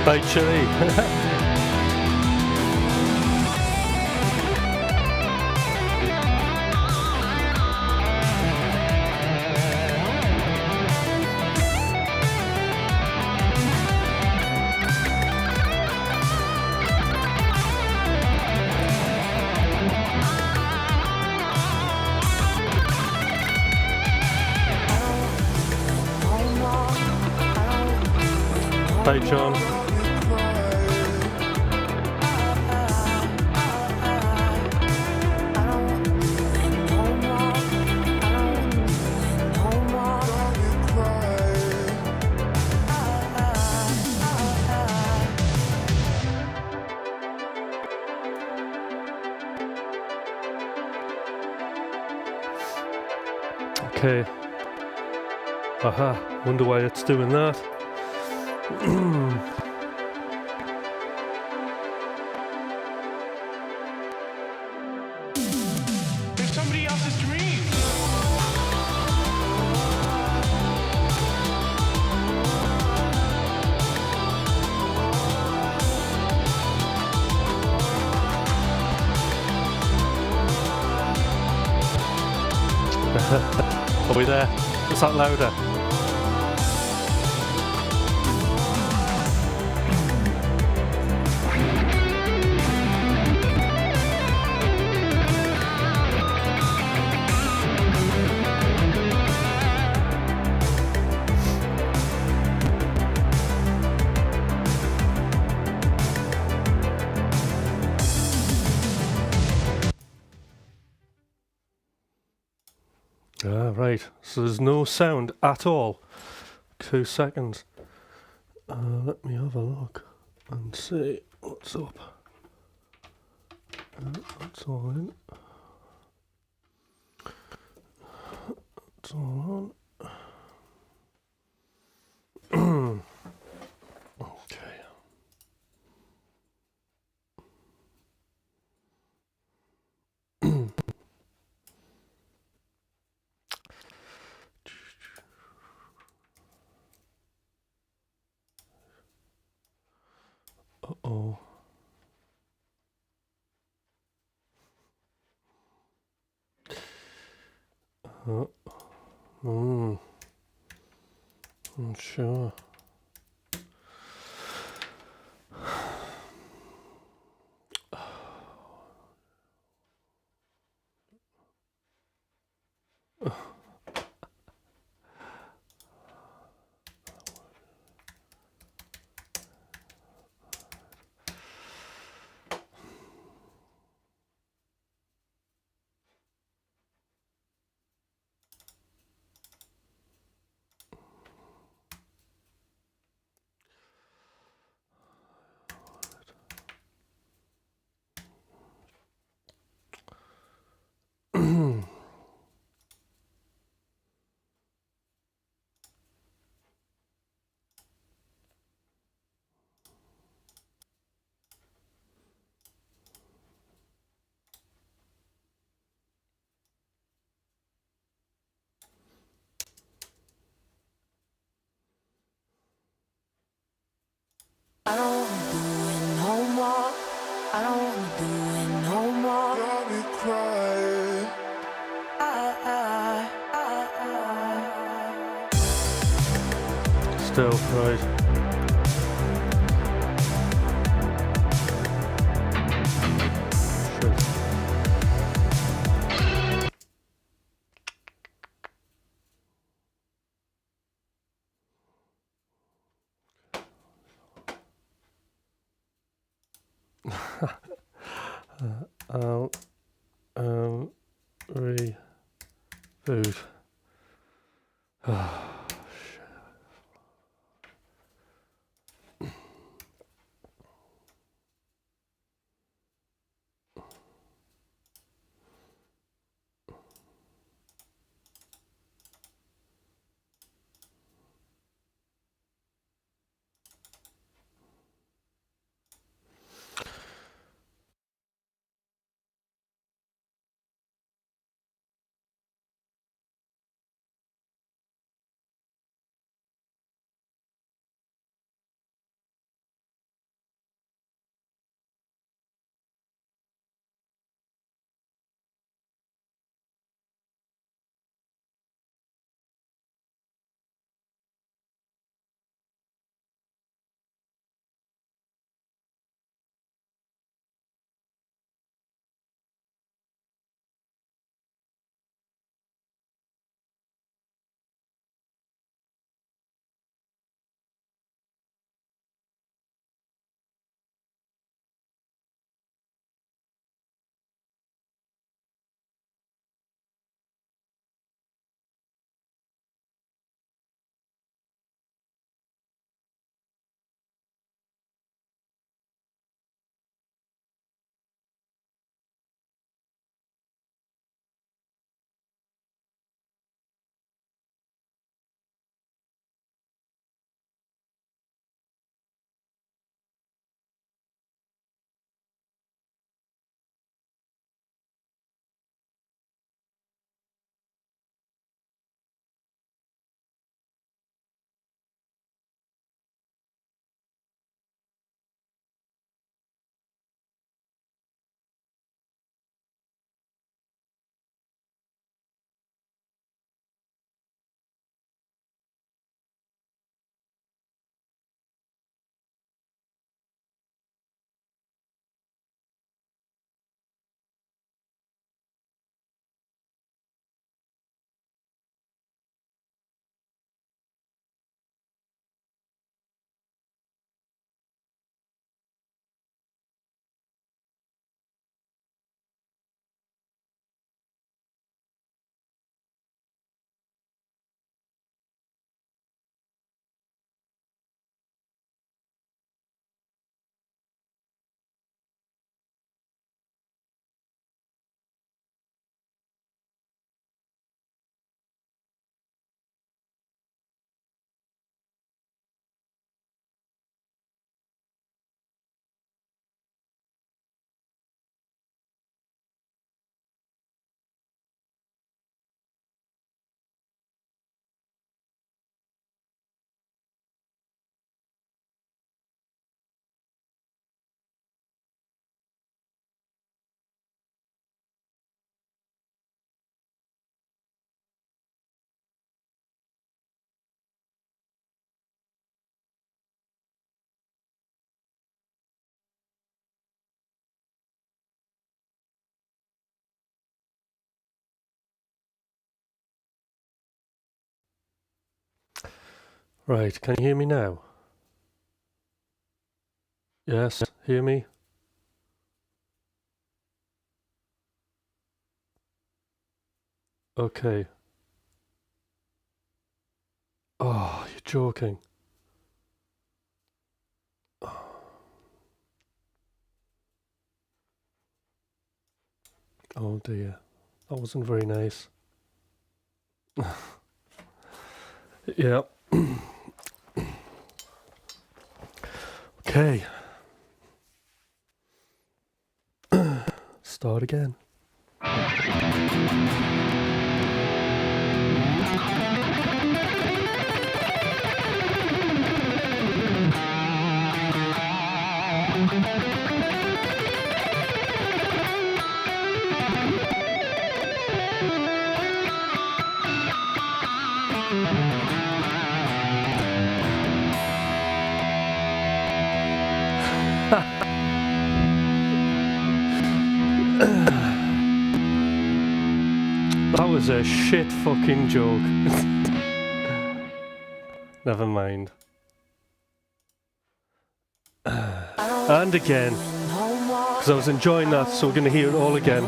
Hey, Chili. Hey, John. Okay. Aha, wonder why it's doing that. It's somebody else's dream. Are we there? Is that louder? Ah, right. So there's no sound at all. 2 seconds. Let me have a look and see what's up. That's all in. That's all on. Okay. Uh-oh. I'm sure. I don't wanna do it no more. I don't wanna do it no more. Got me crying. Still, right. I'll reboot. Right, can you hear me now? Yes, hear me? Okay. Oh, you're joking. Oh dear. That wasn't very nice. Yeah. Okay. Start again. That was a shit fucking joke. Never mind. And again. Because I was enjoying that, so we're going to hear it all again.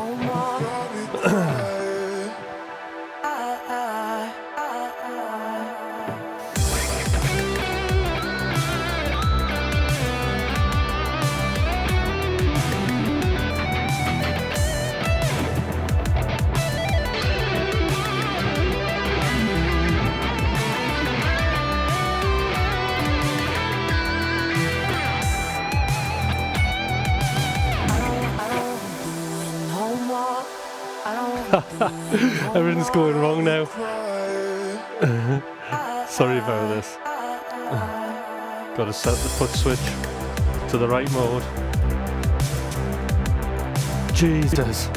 Everything's going wrong now. Sorry about this. Got to set the foot switch to the right mode. Jesus.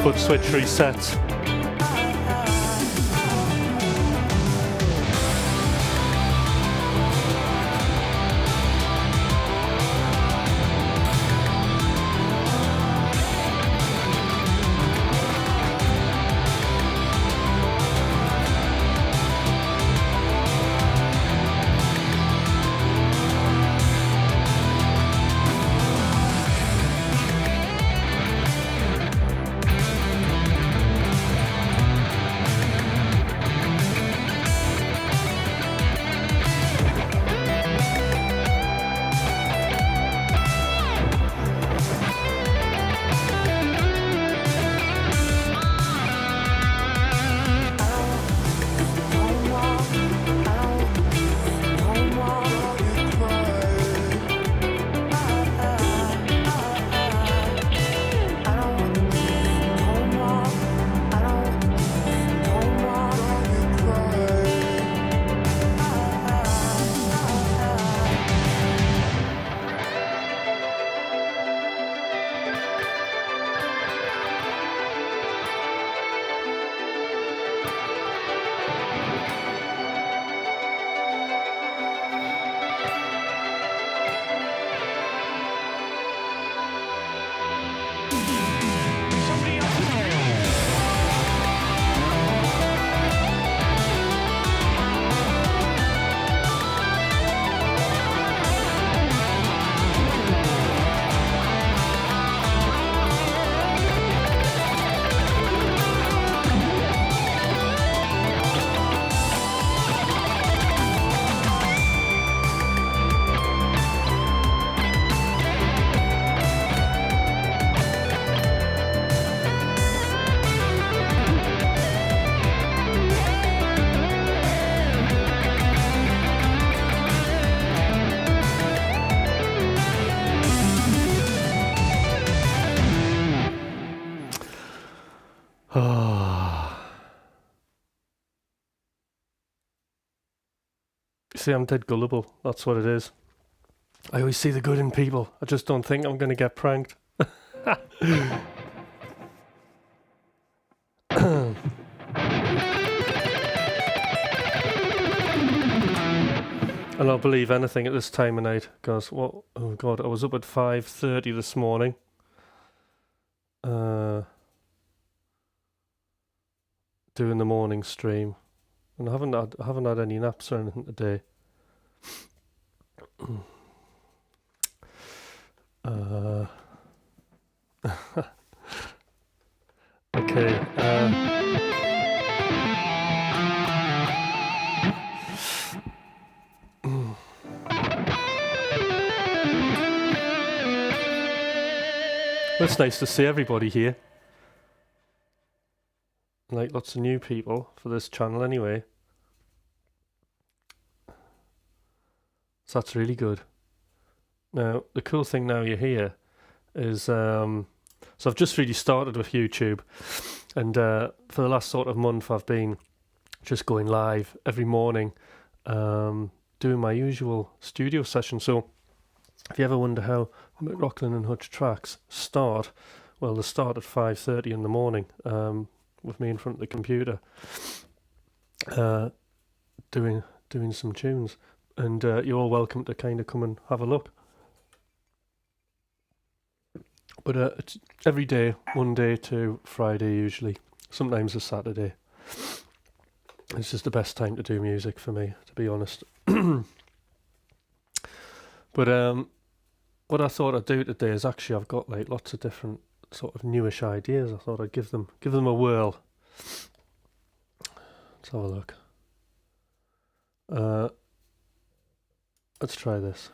Foot switch reset. See, I'm dead gullible. That's what it is. I always see the good in people. I just don't think I'm going to get pranked. And I'll believe anything at this time of night, because oh god, I was up at 5:30 this morning. Doing the morning stream, and I haven't had any naps or anything today. Okay. It's nice to see everybody here. Like lots of new people for this channel anyway. So that's really good. Now, the cool thing now you're here is, so I've just really started with YouTube, and for the last sort of month I've been just going live every morning, doing my usual studio session. So if you ever wonder how McRocklin Hutch tracks start, well, they start at 5:30 in the morning, with me in front of the computer, doing some tunes, and you're all welcome to kind of come and have a look. But it's every day, Monday to Friday usually, sometimes a Saturday. It's just the best time to do music for me, to be honest. But what I thought I'd do today is actually I've got like lots of different sort of newish ideas. I thought I'd give them a whirl. Let's have a look. Let's try this.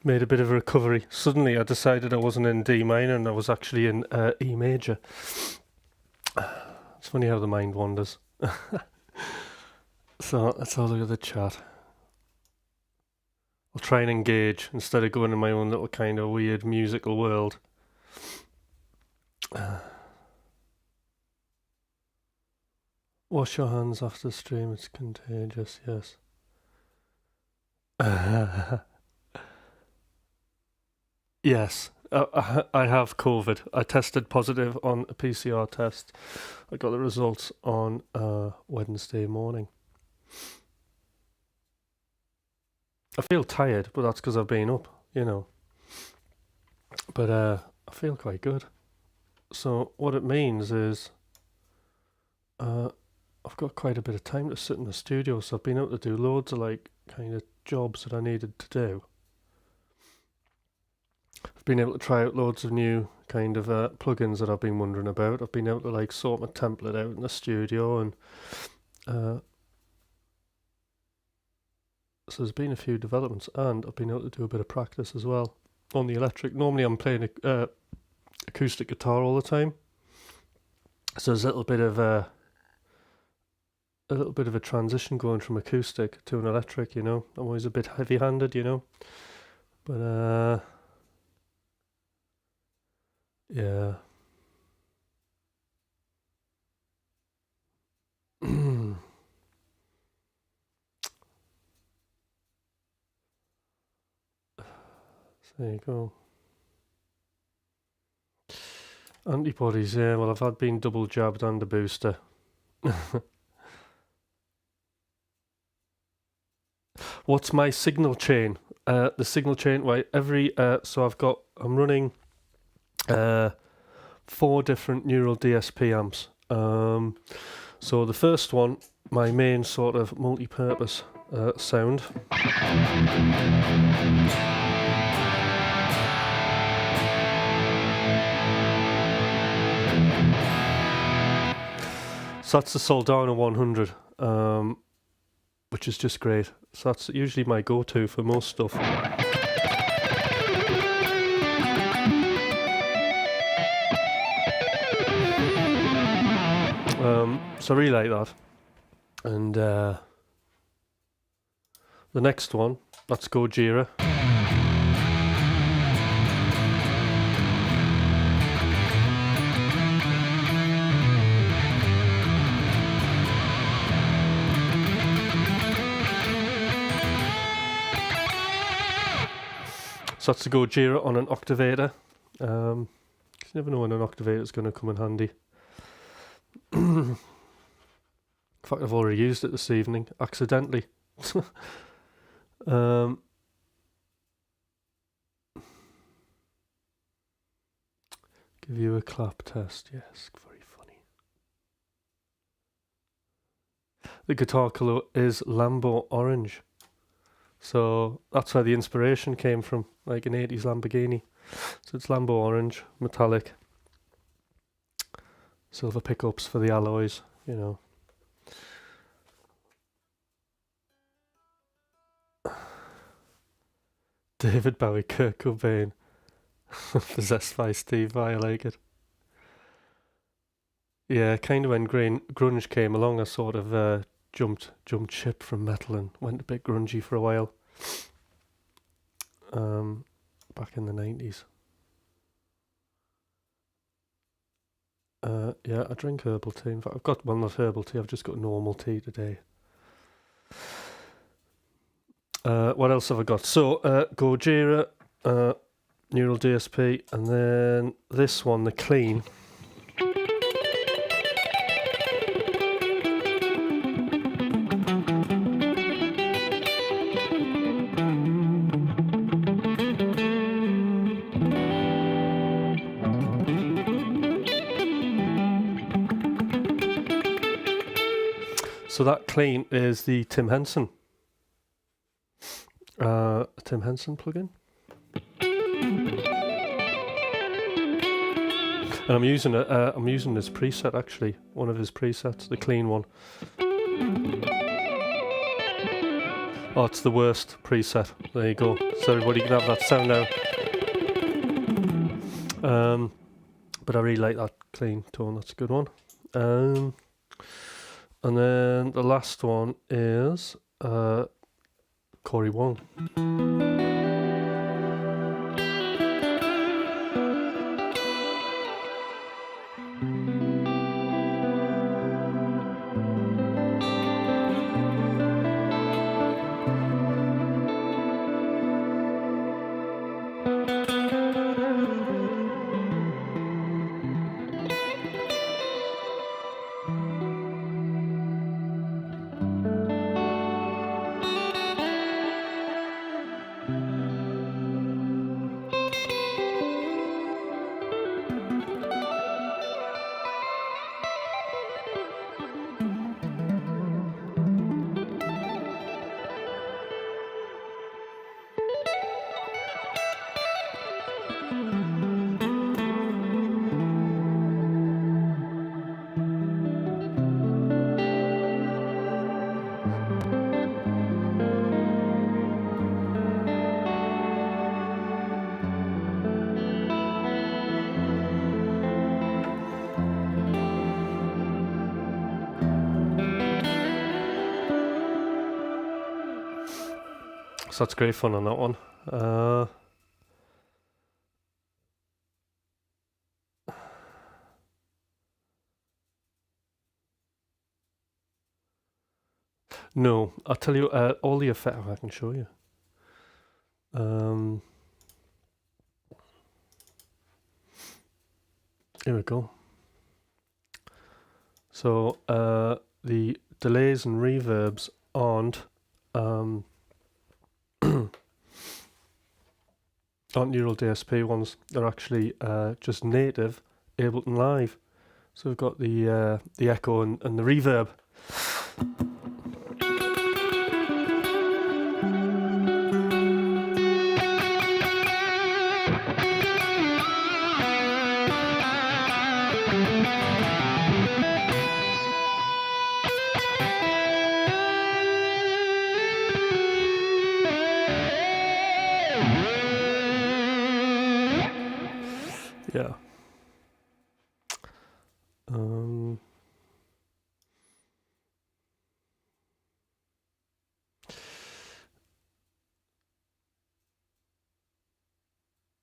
Made a bit of a recovery. Suddenly I decided I wasn't in D minor and I was actually in E major. It's funny how the mind wanders. So let's have a look at the chat. I'll try and engage instead of going in my own little kind of weird musical world. Wash your hands after the stream, it's contagious, yes. Yes, I have COVID. I tested positive on a PCR test. I got the results on Wednesday morning. I feel tired, but that's because I've been up, you know. But I feel quite good. So what it means is I've got quite a bit of time to sit in the studio, so I've been able to do loads of like kind of jobs that I needed to do. I've been able to try out loads of new kind of plugins that I've been wondering about. I've been able to like sort my template out in the studio, and so there's been a few developments, and I've been able to do a bit of practice as well on the electric. Normally I'm playing acoustic guitar all the time, so there's a little bit of a transition going from acoustic to an electric, you know. I'm always a bit heavy-handed, you know, but yeah. There you go. Antibodies, yeah, well, I've been double jabbed and a booster. What's my signal chain? The signal chain, right, so I'm running 4 different neural DSP amps. So the first one, my main sort of multi-purpose sound. So that's the Soldana 100, which is just great. So that's usually my go-to for most stuff. So I really like that. And the next one, that's Gojira. So that's the Gojira on an octavator. You never know when an octavator is going to come in handy. In fact, I've already used it this evening, accidentally. Give you a clap test, yes, very funny. The guitar colour is Lambo Orange. So that's where the inspiration came from, like an 80s Lamborghini. So it's Lambo Orange, metallic. Silver pickups for the alloys, you know. David Bowie, Kurt Cobain. Possessed by Steve Vai, I like it. Yeah, kind of when grunge came along, I sort of jumped ship from metal and went a bit grungy for a while. Back in the 90s. Yeah, I drink herbal tea. In fact, I've got, well, not herbal tea, I've just got normal tea today. What else have I got? So, Gojira, Neural DSP, and then this one, the Clean. So that Clean is the Tim Henson plugin. And I'm using this preset, actually, one of his presets, the Clean one. Oh, it's the worst preset. There you go. So everybody can have that sound now. But I really like that clean tone. That's a good one. And then the last one is Corey Wong. So that's great fun on that one. No, I'll tell you all the effect I can show you. Here we go. So the delays and reverbs aren't neural DSP ones. They're actually just native Ableton Live. So we've got the echo and the reverb. Yeah.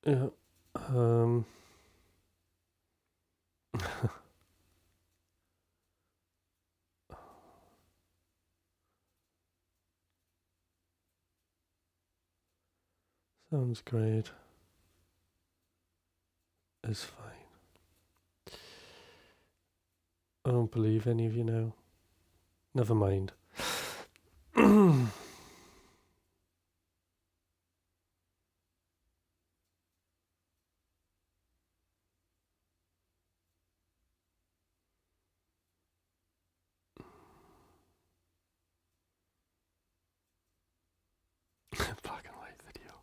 Yeah. Sounds great. It's fine. I don't believe any of you now. Never mind. Black and white video.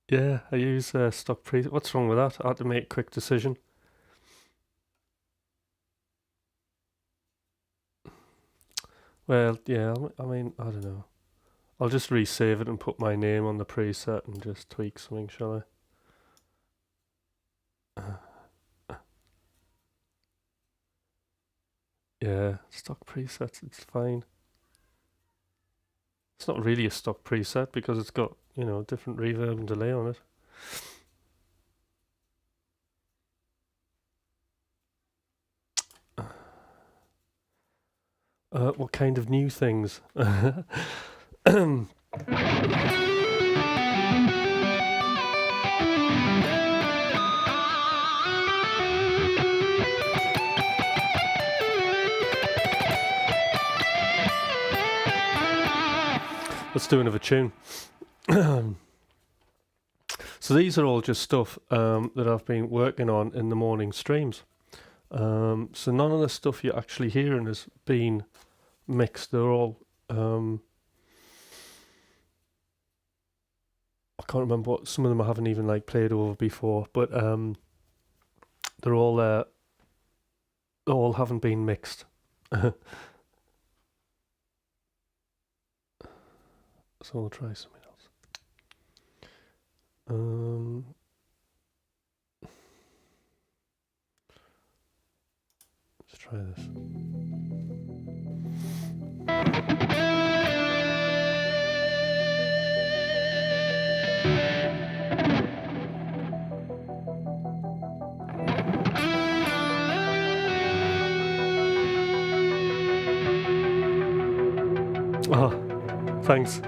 Yeah, I use stock preset. What's wrong with that? I had to make a quick decision. Well, yeah, I mean, I don't know. I'll just resave it and put my name on the preset and just tweak something, shall I? Yeah, stock presets, it's fine. It's not really a stock preset because it's got, you know, different reverb and delay on it. What kind of new things? Let's do another tune. So these are all just stuff that I've been working on in the morning streams. So none of the stuff you're actually hearing has been mixed. They're all I can't remember what some of them I haven't even like played over before, but they're all all haven't been mixed. So we'll try something else. Let's try this. Oh, thanks.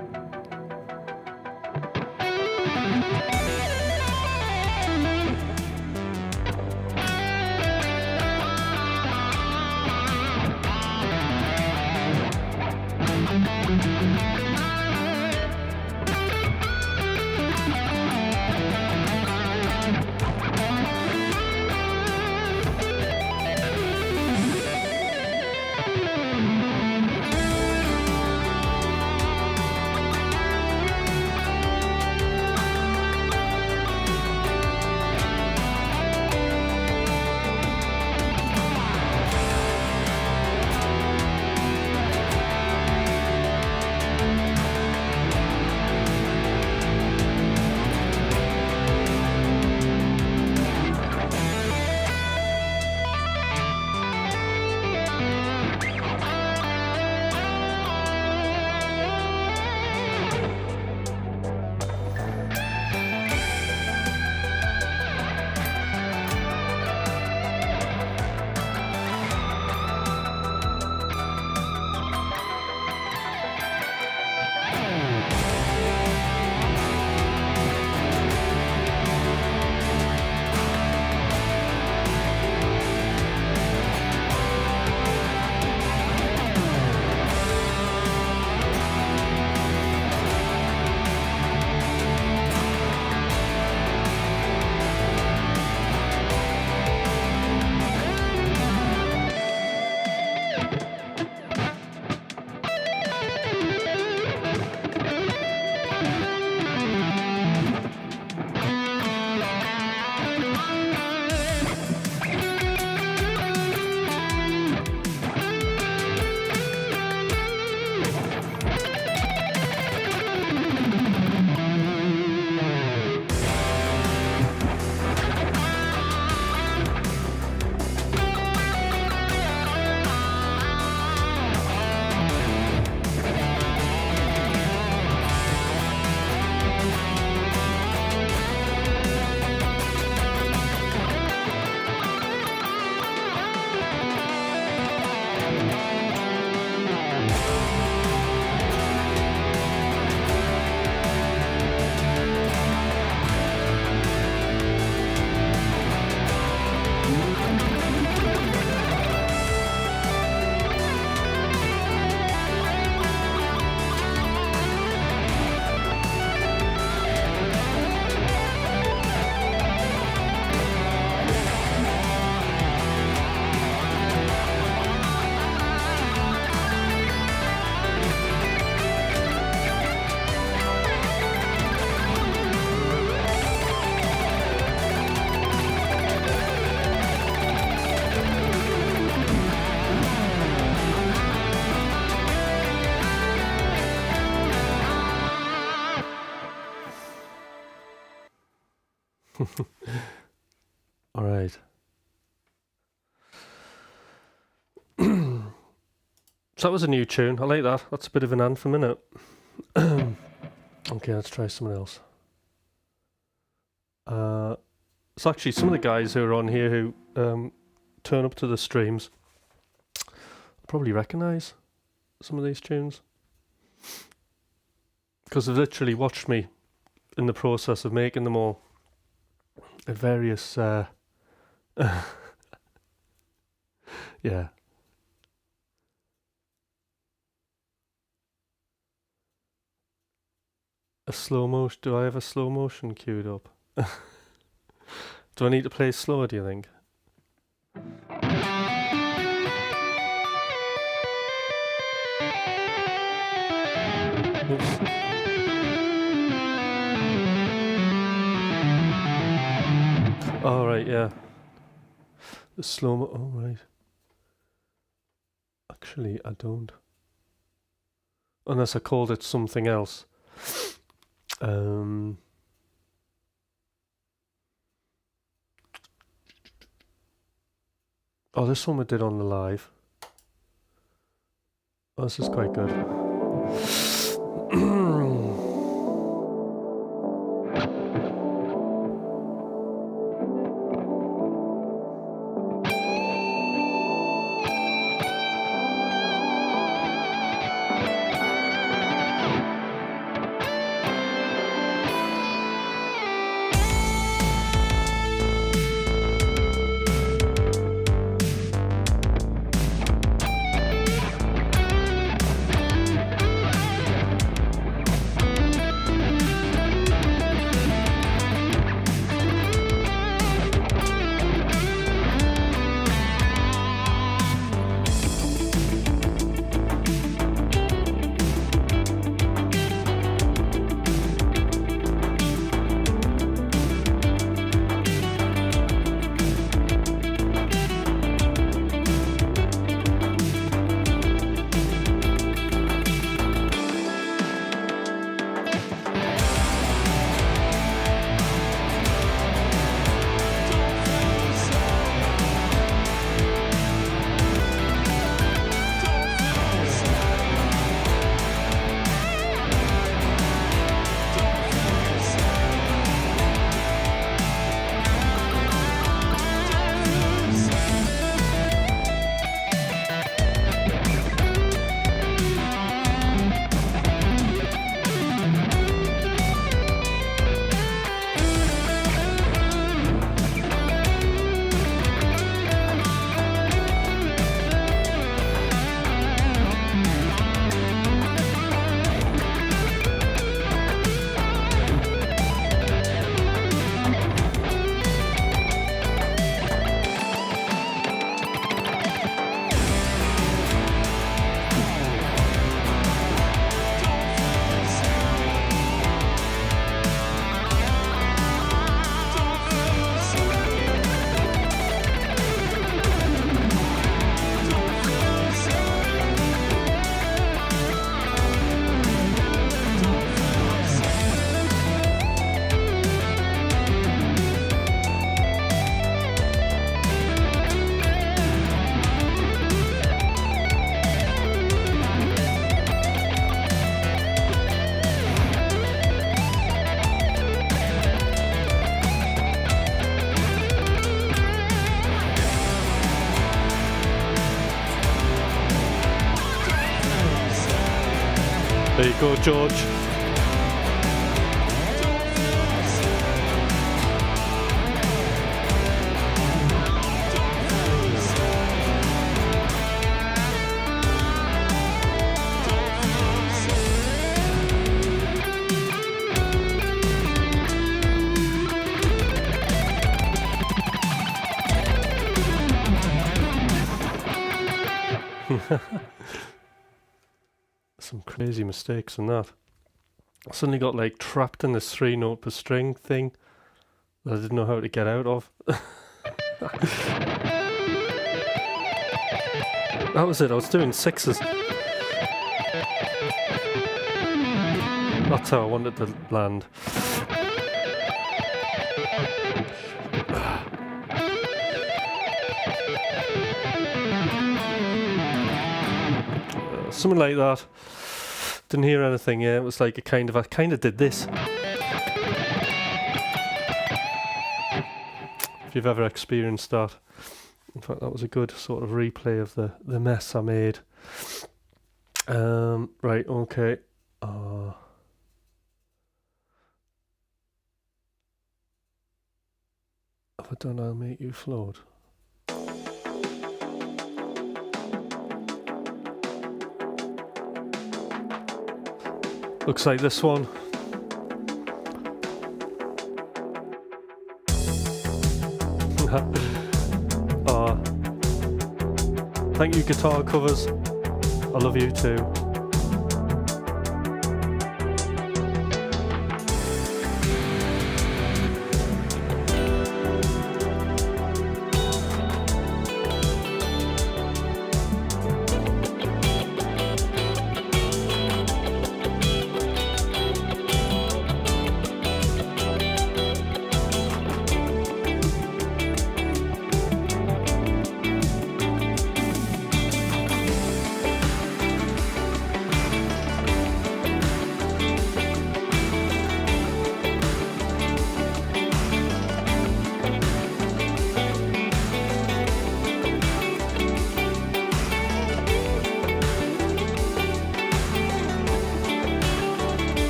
All right. So that was a new tune. I like that. That's a bit of an anthem, innit? Okay, let's try something else. It's actually some of the guys who are on here who turn up to the streams probably recognise some of these tunes because they've literally watched me in the process of making them all at various yeah. A slow motion. Do I have a slow motion queued up? Do I need to play slower, do you think? Oops. Oh, right, yeah. The slow mo. Oh, right. Actually, I don't. Unless I called it something else. Oh, this one we did on the live. Oh, this is quite good. There you go, George. Some crazy mistakes in that. I suddenly got like trapped in this 3-note per string thing that I didn't know how to get out of. That was it, I was doing sixes. That's how I wanted to land. Something like that. Didn't hear anything. Yeah, it was like I kind of did this. If you've ever experienced that. In fact, that was a good sort of replay of the mess I made. Right, okay. Have I done I'll Make You Float? Looks like this one. Thank you, guitar covers. I love you too.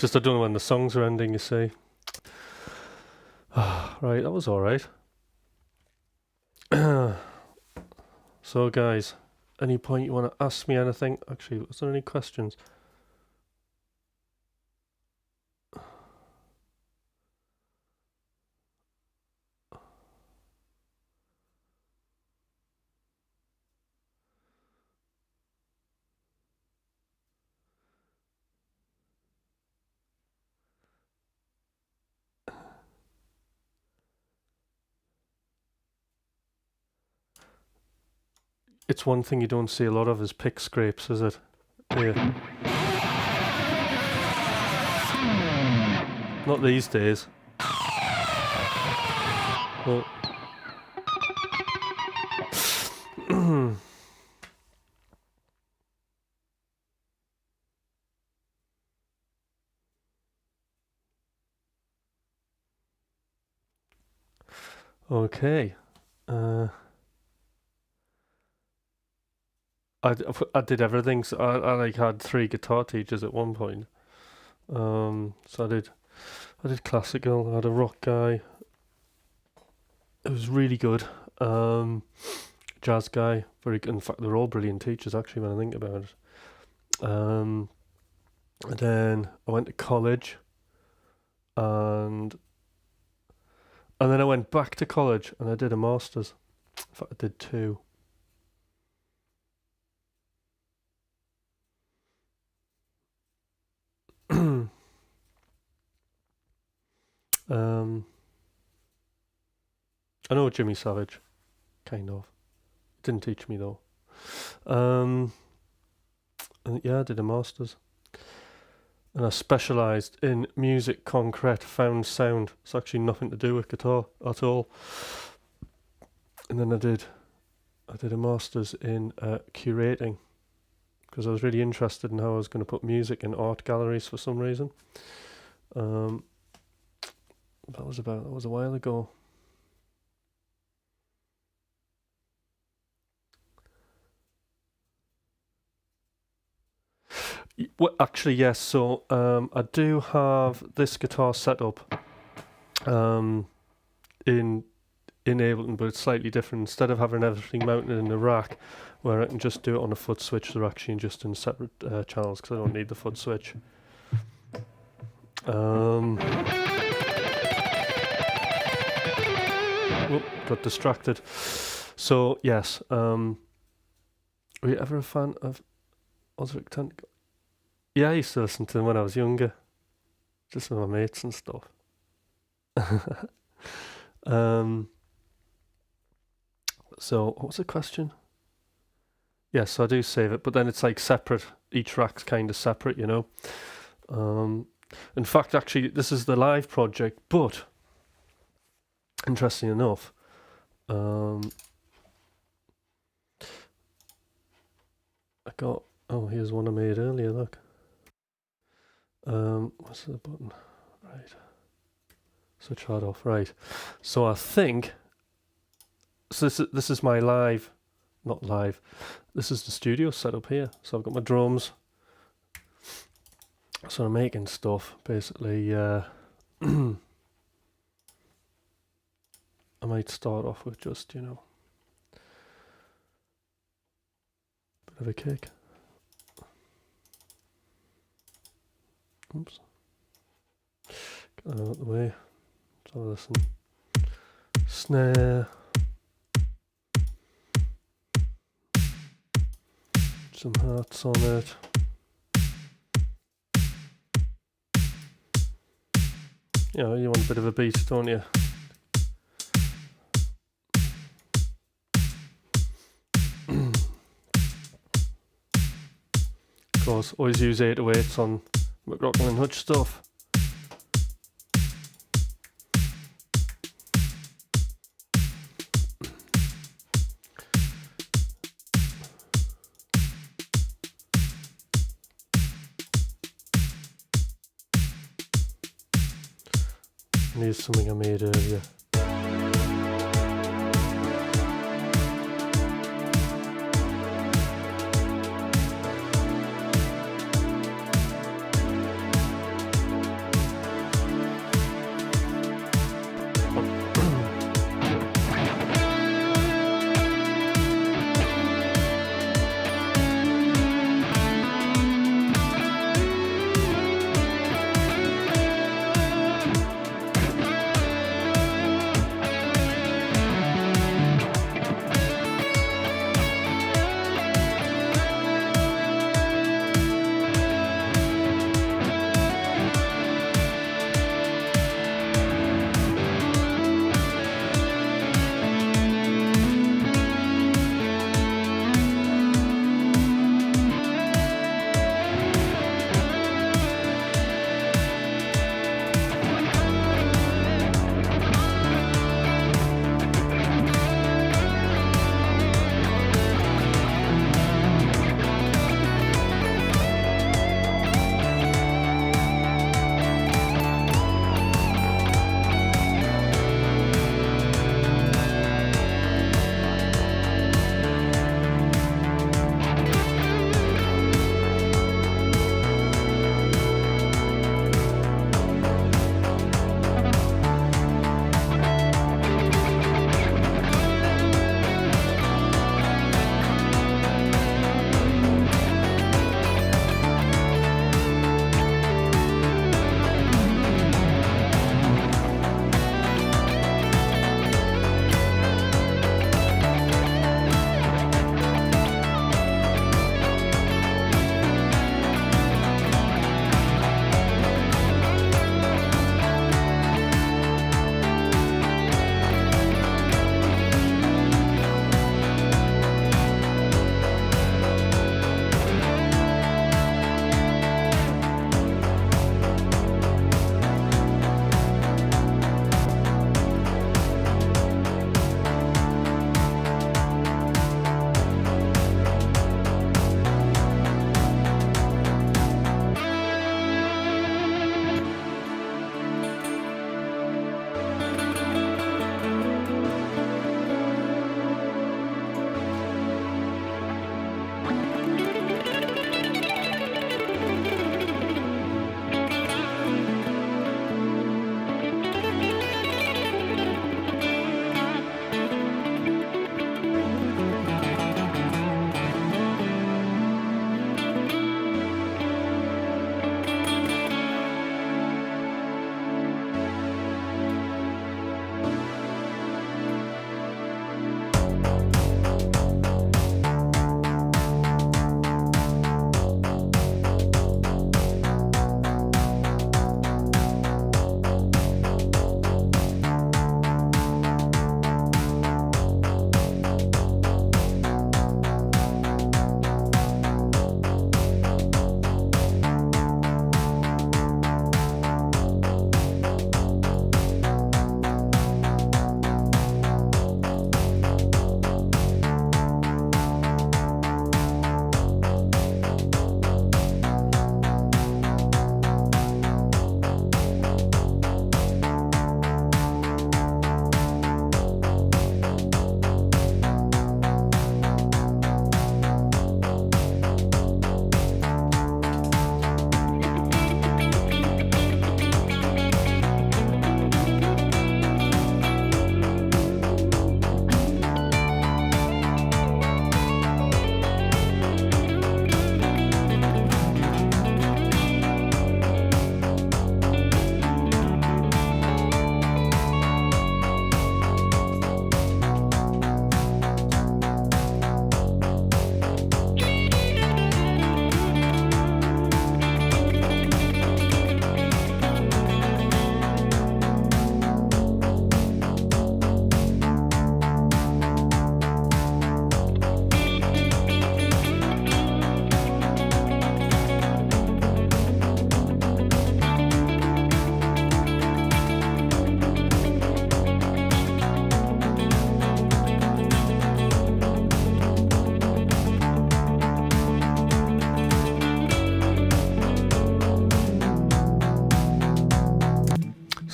Just I don't know when the songs are ending, you see. Right, that was alright. So guys, any point you want to ask me anything? Actually, was there any questions? It's one thing you don't see a lot of is pick scrapes, is it? Yeah. Not these days. Well, okay. I did everything. So I like had 3 guitar teachers at one point. So I did classical. I had a rock guy. It was really good. Jazz guy, very good. In fact, they're all brilliant teachers actually when I think about it. And then I went to college, and then I went back to college and I did a master's. In fact, I did 2. I know Jimmy Savage, kind of. Didn't teach me though. And yeah, I did a master's. And I specialised in music concrete, found sound. It's actually nothing to do with guitar at all. And then I did a master's in curating, because I was really interested in how I was going to put music in art galleries for some reason. That was a while ago. Well, actually, yes. So I do have this guitar set up in Ableton, but it's slightly different. Instead of having everything mounted in the rack, where I can just do it on a foot switch, they're actually just in separate channels because I don't need the foot switch. Whoop, got distracted. So yes, were you ever a fan of Osric Tentacle? Yeah, I used to listen to them when I was younger, just with my mates and stuff. So what was the question? Yes, I do save it, but then it's like separate. Each rack's kind of separate, you know. In fact, actually, this is the live project, but interesting enough, I got, oh, here's one I made earlier, look. What's the button? Right. Switch that off, right. So I think, so this is my live, not live, this is the studio setup here. So I've got my drums. So I'm making stuff, basically. I might start off with just, you know, bit of a kick. Oops. Get that out of the way. Let's have a listen. Snare. Some hearts on it. You know, you want a bit of a beat, don't you? Of course, always use 808s on McRocklin Hutch stuff. And here's something I made earlier.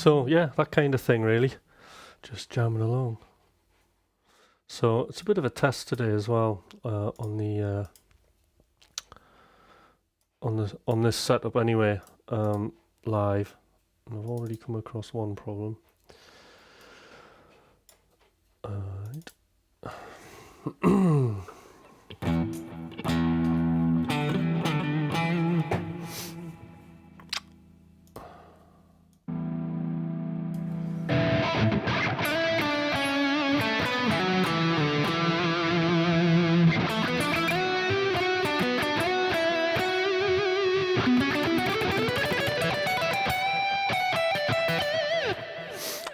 So yeah, that kind of thing really. Just jamming along. So it's a bit of a test today as well on this setup anyway, live. And I've already come across one problem. Right.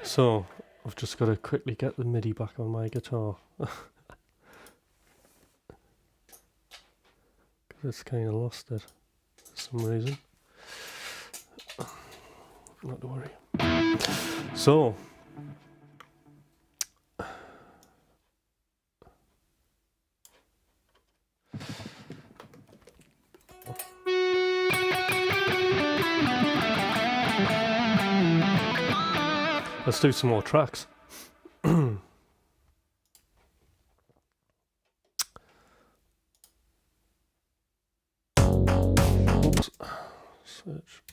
So I've just got to quickly get the MIDI back on my guitar. It's kind of lost it for some reason. Not to worry. So let's do some more tracks. Oops. Search.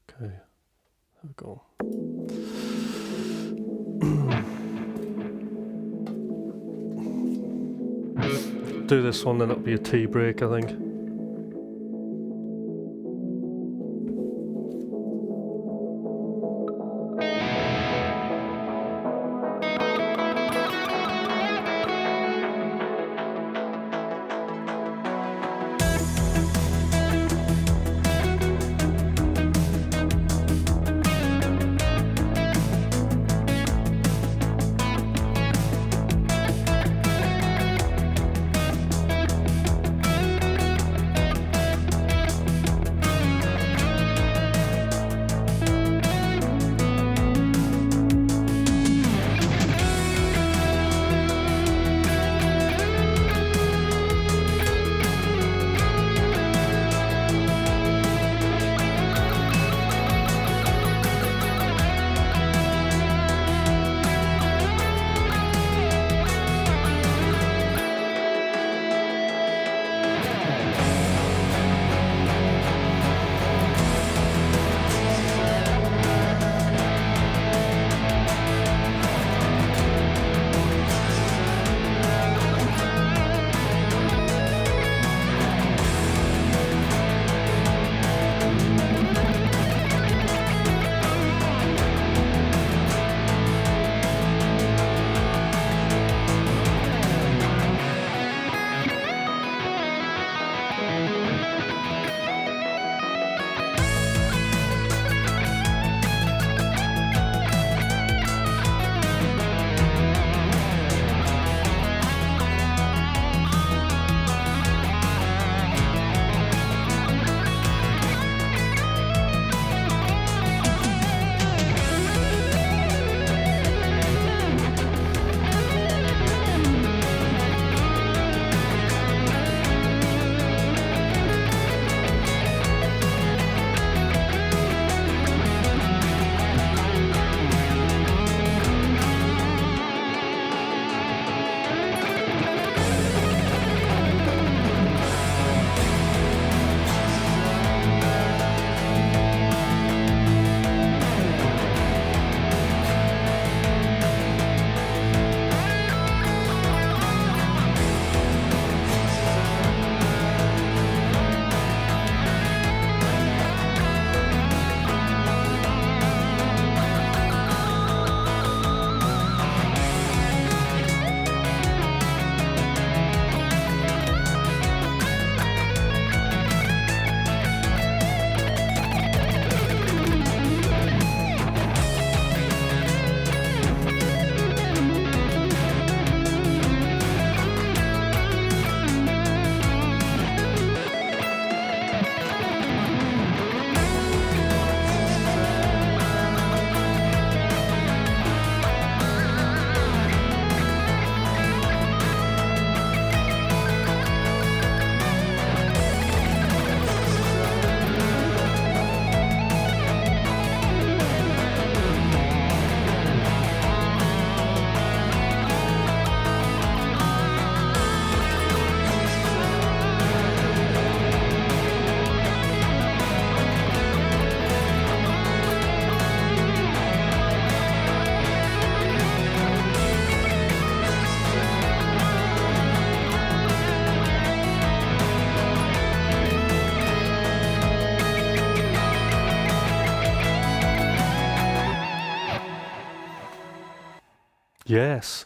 Okay, there we go. Do this one, then it'll be a tea break, I think. Yes.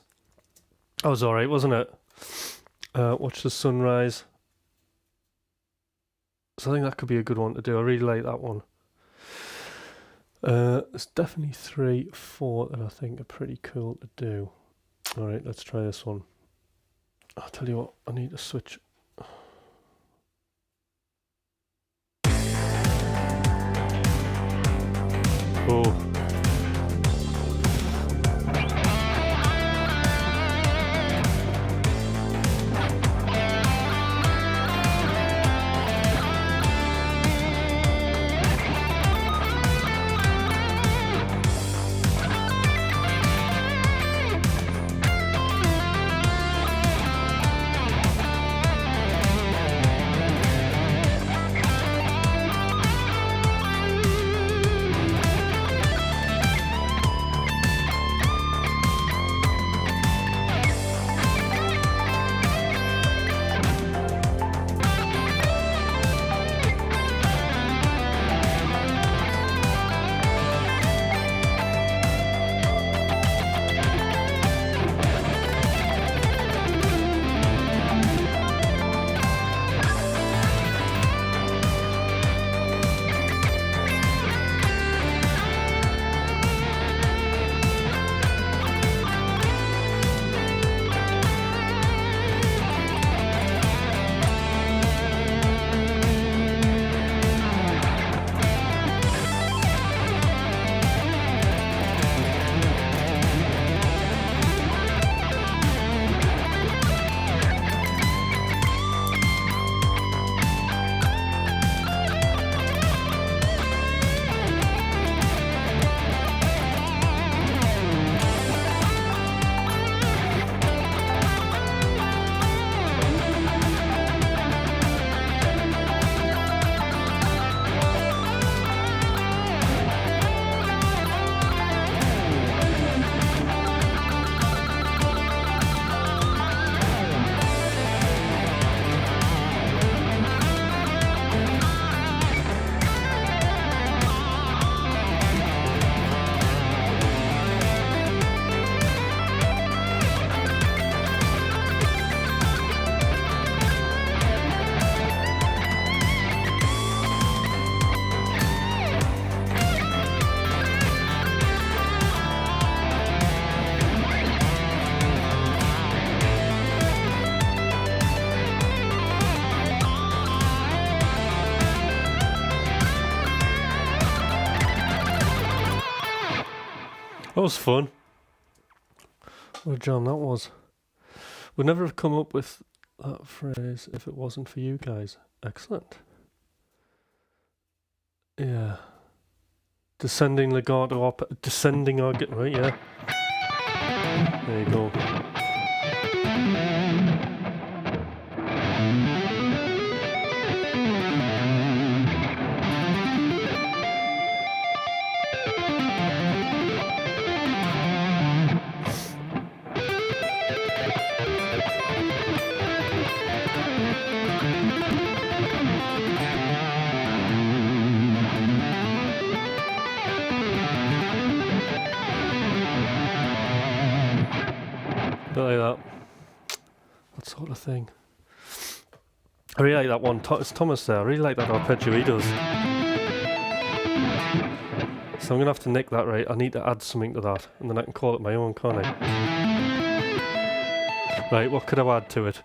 That was alright, wasn't it? Watch the sunrise. So I think that could be a good one to do. I really like that one. There's definitely 3, 4 that I think are pretty cool to do. Alright, let's try this one. I'll tell you what, I need to switch. Oh. That was fun. What a jam that was. Would never have come up with that phrase if it wasn't for you guys. Excellent. Yeah. Descending legato descending arg. Right, yeah. There you go. Bit like that. That sort of thing. I really like that one. It's Thomas there. I really like that arpeggio he does. So I'm going to have to nick that, right? I need to add something to that. And then I can call it my own, can't I? Right, what could I add to it?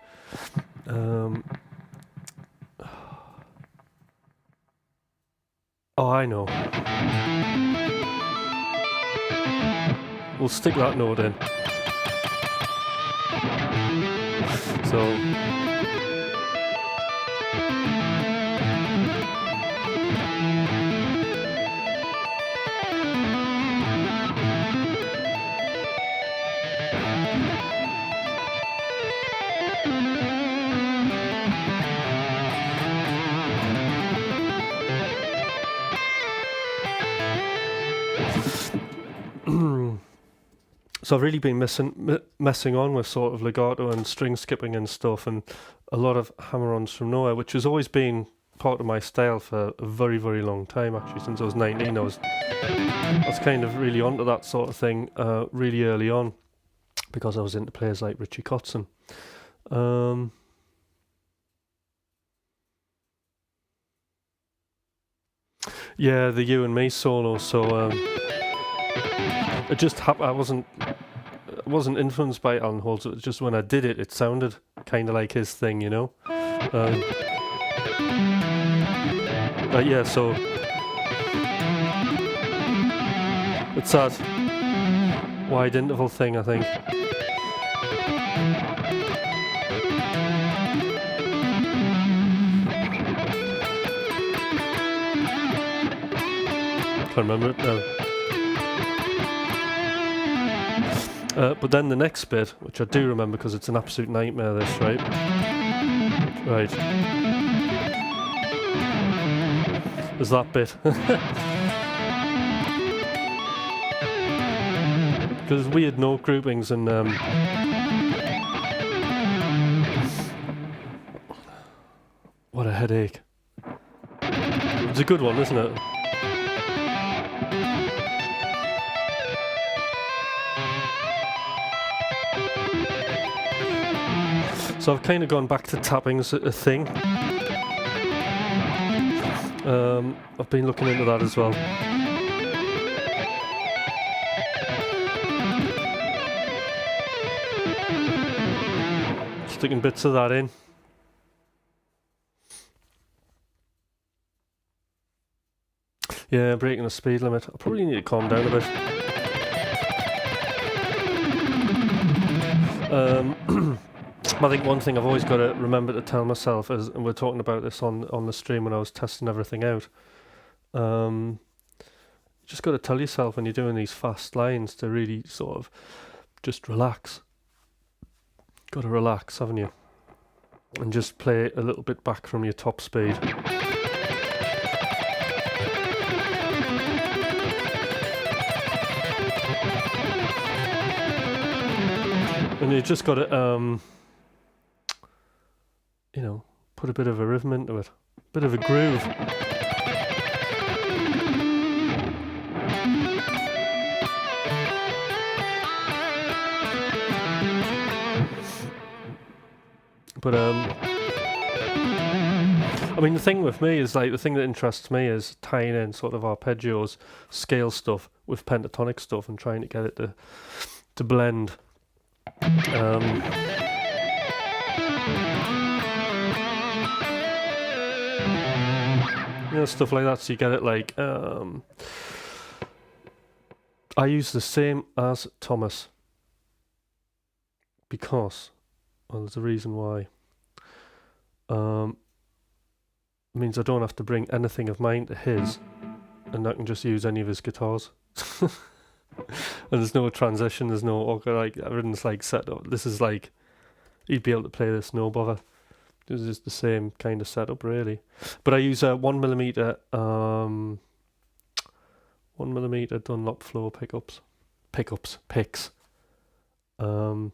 Oh, I know. We'll stick that note in. So So I've really been messing on with sort of legato and string skipping and stuff, and a lot of hammer-ons from nowhere, which has always been part of my style for a very, very long time, actually. Since I was 19, I was kind of really onto that sort of thing really early on. because I was into players like Richie Kotzen. Yeah, the You and Me solo. So it just I wasn't influenced by Alan Holds. It was just when I did it, it sounded kind of like his thing, you know. Yeah, so it's that wide interval thing, I think. Can't remember it now. But then the next bit, which I do remember because it's an absolute nightmare, this, right? Right. There's that bit. Because there's weird note groupings and what a headache. It's a good one, isn't it? So I've kind of gone back to tapping as a thing. I've been looking into that as well. Sticking bits of that in. Yeah, breaking the speed limit. I probably need to calm down a bit. I think one thing I've always got to remember to tell myself is, and we're talking about this on the stream when I was testing everything out, you just got to tell yourself when you're doing these fast lines to really sort of just relax. Got to relax, haven't you? And just play a little bit back from your top speed. And you just got to, you know, put a bit of a rhythm into it, a bit of a groove. But I mean, the thing with me is like the thing that interests me is tying in sort of arpeggios, scale stuff with pentatonic stuff and trying to get it to blend. You know, stuff like that, so you get it like I use the same as Thomas because, well, there's a reason why. It means I don't have to bring anything of mine to his, and I can just use any of his guitars. And there's no transition, there's no like everything's like set up. This is like you'd be able to play this no bother. This is the same kind of setup really. But I use a 1mm 1mm Dunlop floor picks. And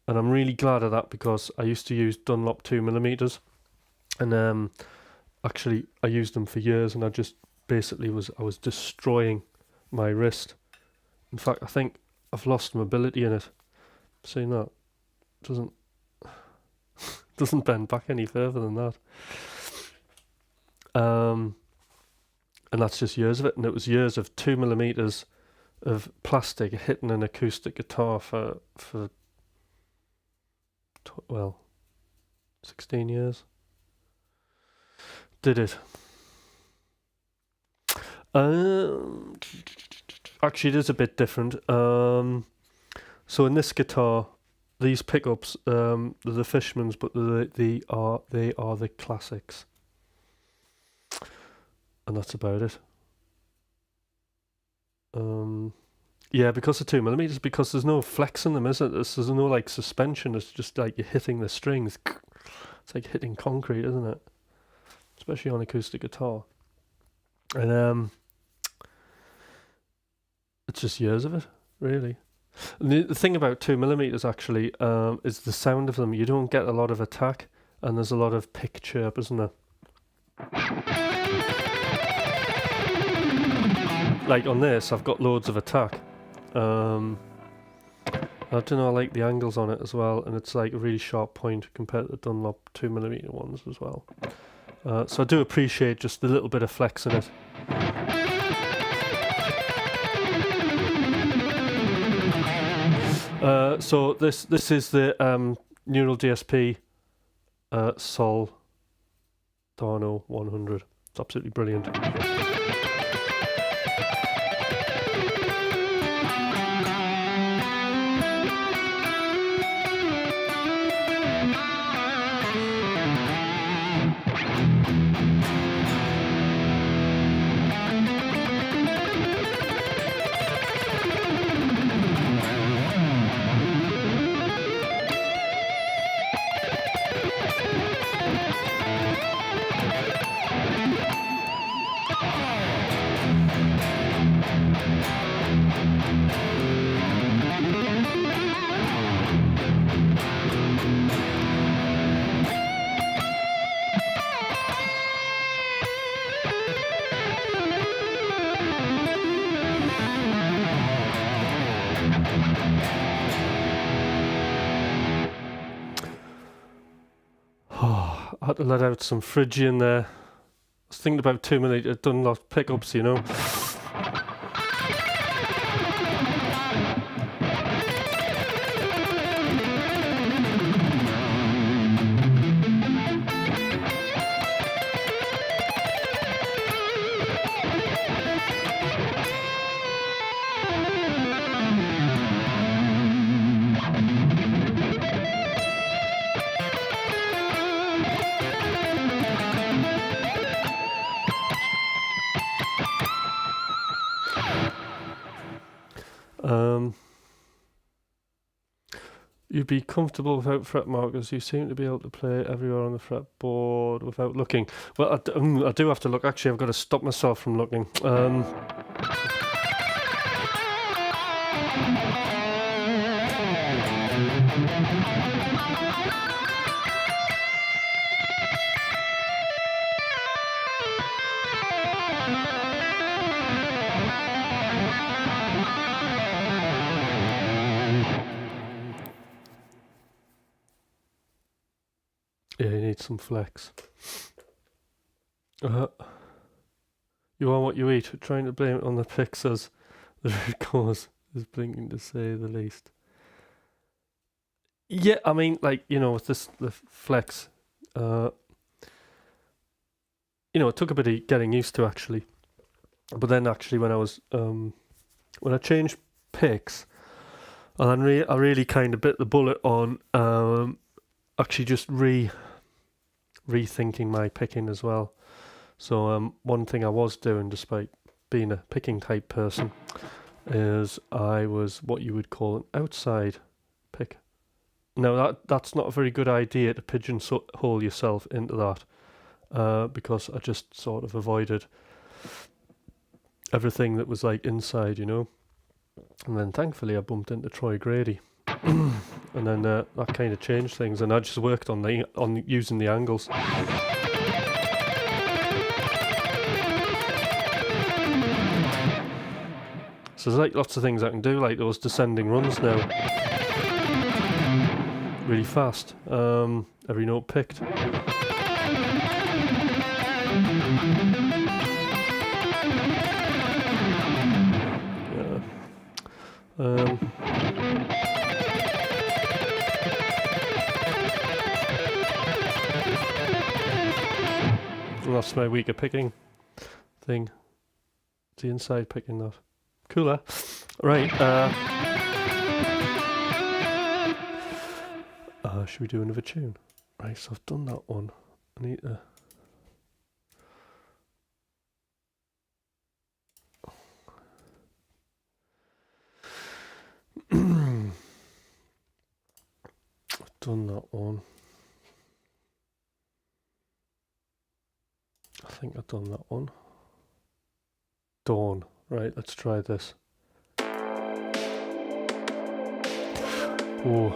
I'm really glad of that because I used to use Dunlop 2mm, and actually I used them for years, and I just basically I was destroying my wrist. In fact, I think I've lost mobility in it. Seeing that doesn't bend back any further than that. And that's just years of it, and it was years of 2mm of plastic hitting an acoustic guitar for 16 years. Did it. Actually, it is a bit different. So in this guitar, these pickups, they're the Fishmans, but they are the classics, and that's about it. Yeah, because of 2mm, because there's no flex in them, is it? There's no like suspension. It's just like you're hitting the strings. It's like hitting concrete, isn't it? Especially on acoustic guitar. And it's just years of it, really. And the thing about 2mm actually is the sound of them. You don't get a lot of attack, and there's a lot of pick chirp, isn't there? Like on this, I've got loads of attack, and I don't know, I like the angles on it as well, and it's like a really sharp point compared to the Dunlop 2mm ones as well. So I do appreciate just the little bit of flex in it. So this is the Neural DSP Sol Darno 100. It's absolutely brilliant. I had to let out some Phrygian there. I was thinking about 2mm Dunlop pickups, you know. You'd be comfortable without fret markers. You seem to be able to play everywhere on the fretboard without looking. Well, I do have to look. Actually, I've got to stop myself from looking. Yeah, you need some flex. You are what you eat. Trying to blame it on the pixels. The root cause is blinking, to say the least. Yeah, I mean, like, you know, with this the flex, you know, it took a bit of getting used to actually. But then actually, when I was when I changed picks, and then I really kind of bit the bullet on actually just rethinking my picking as well. So one thing I was doing, despite being a picking type person, is I was what you would call an outside pick. Now that's not a very good idea to pigeonhole yourself into that, because I just sort of avoided everything that was like inside, you know. And then thankfully I bumped into Troy Grady. And then that kind of changed things, and I just worked on using the angles. So there's like lots of things I can do, like those descending runs now, really fast. Every note picked. Yeah. And that's my weaker picking thing. The inside picking that. Cooler. Right. Should we do another tune? Right, so I've done that one. I need to... I've done that one. I think I've done that one. Dawn. Right, let's try this. Whoa.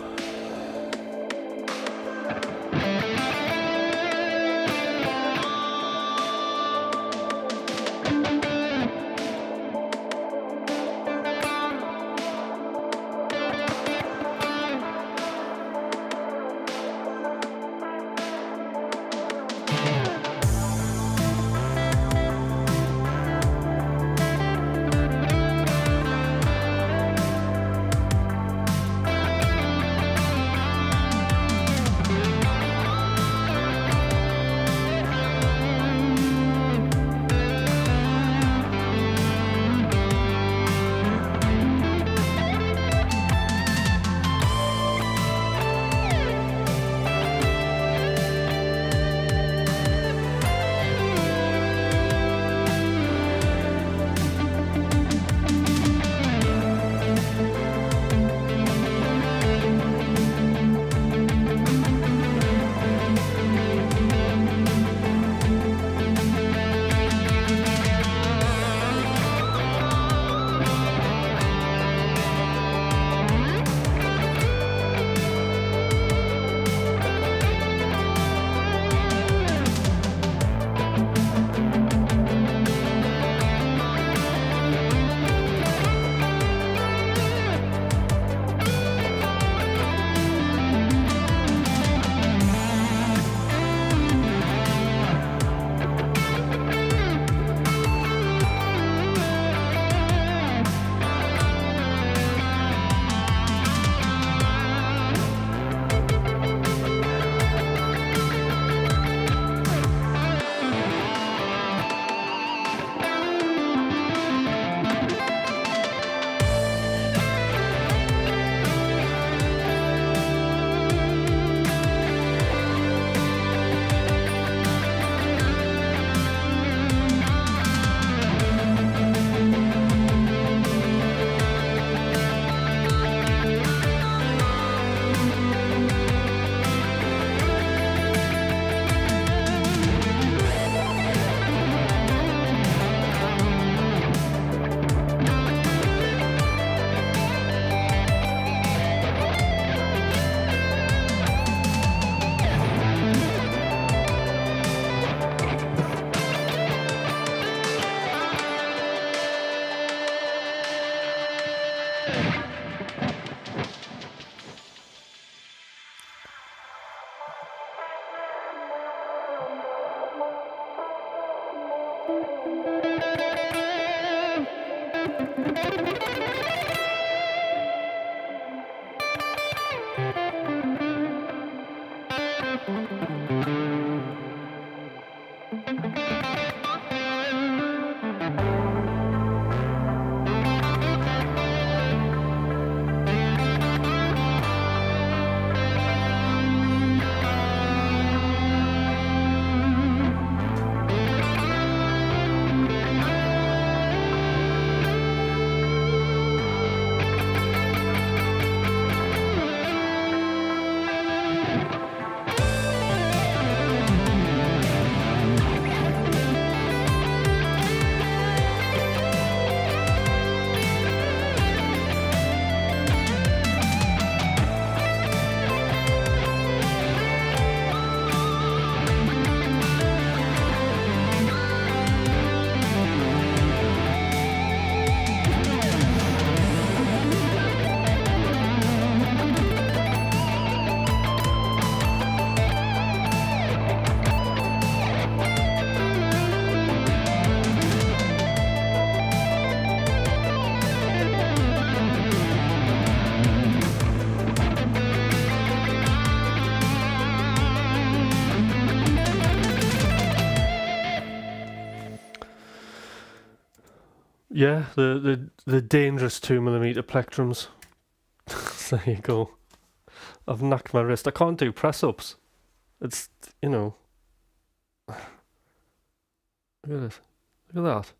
Yeah, the dangerous 2mm plectrums. There you go. I've knocked my wrist. I can't do press-ups. It's, you know. Look at it. Look at that.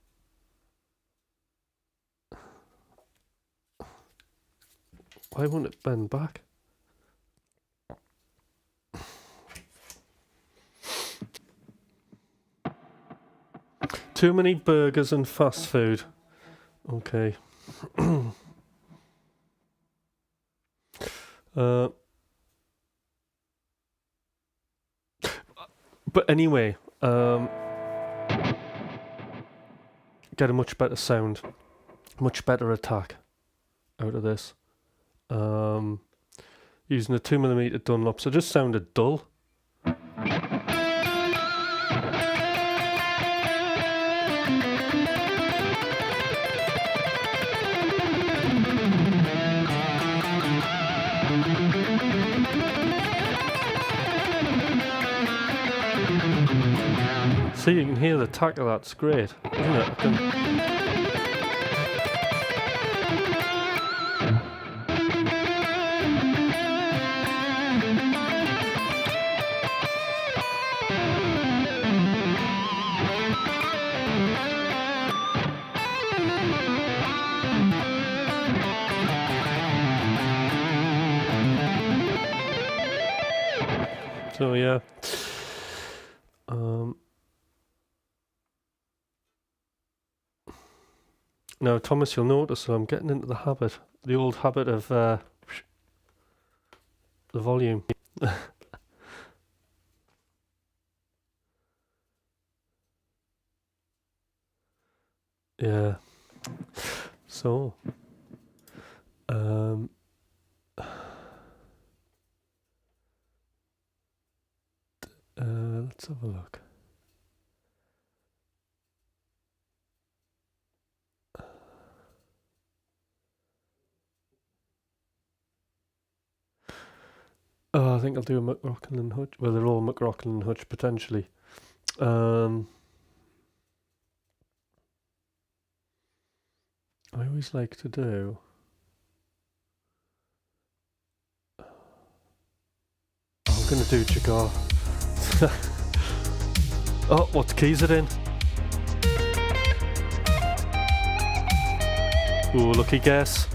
Why won't it bend back? Too many burgers and fast food. Okay. But anyway, get a much better sound, much better attack out of this. Using a 2mm Dunlop, so it just sounded dull. See, you can hear the attack of that. It's great, isn't it? So yeah. Now, Thomas, you'll notice that I'm getting into the old habit of the volume. Yeah. So, let's have a look. Oh, I think I'll do a McRocklin Hutch. Well, they're all McRocklin Hutch potentially. I always like to do. I'm gonna do Jagar. Oh, what keys it in? Ooh, lucky guess.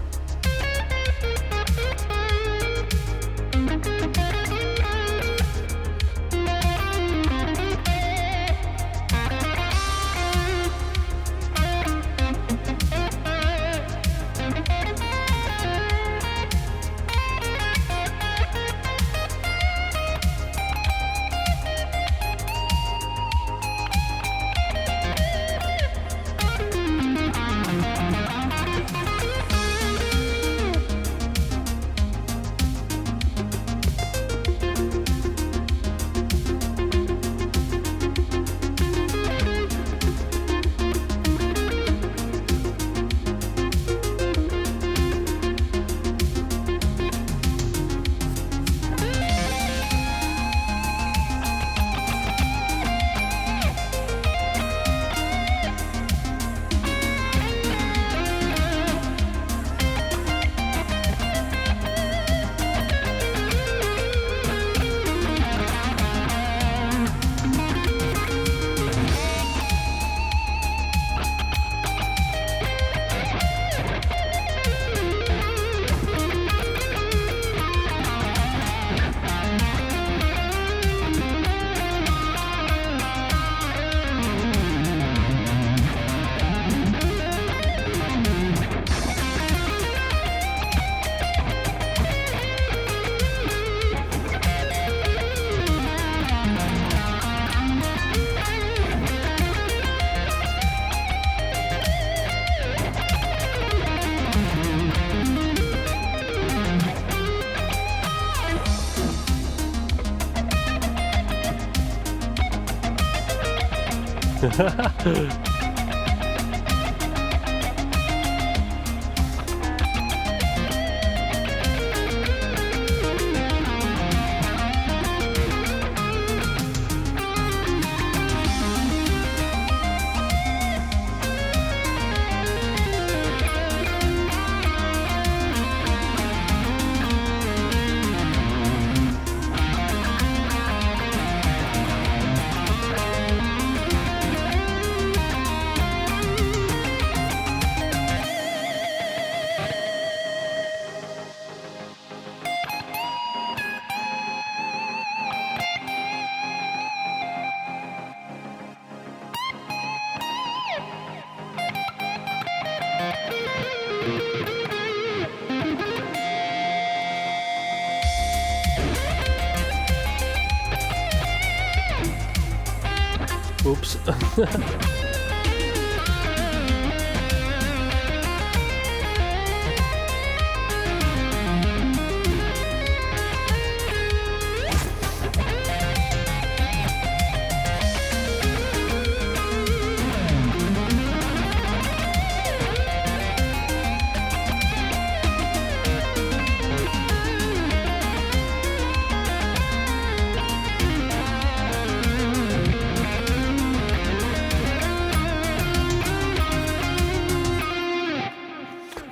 Oops.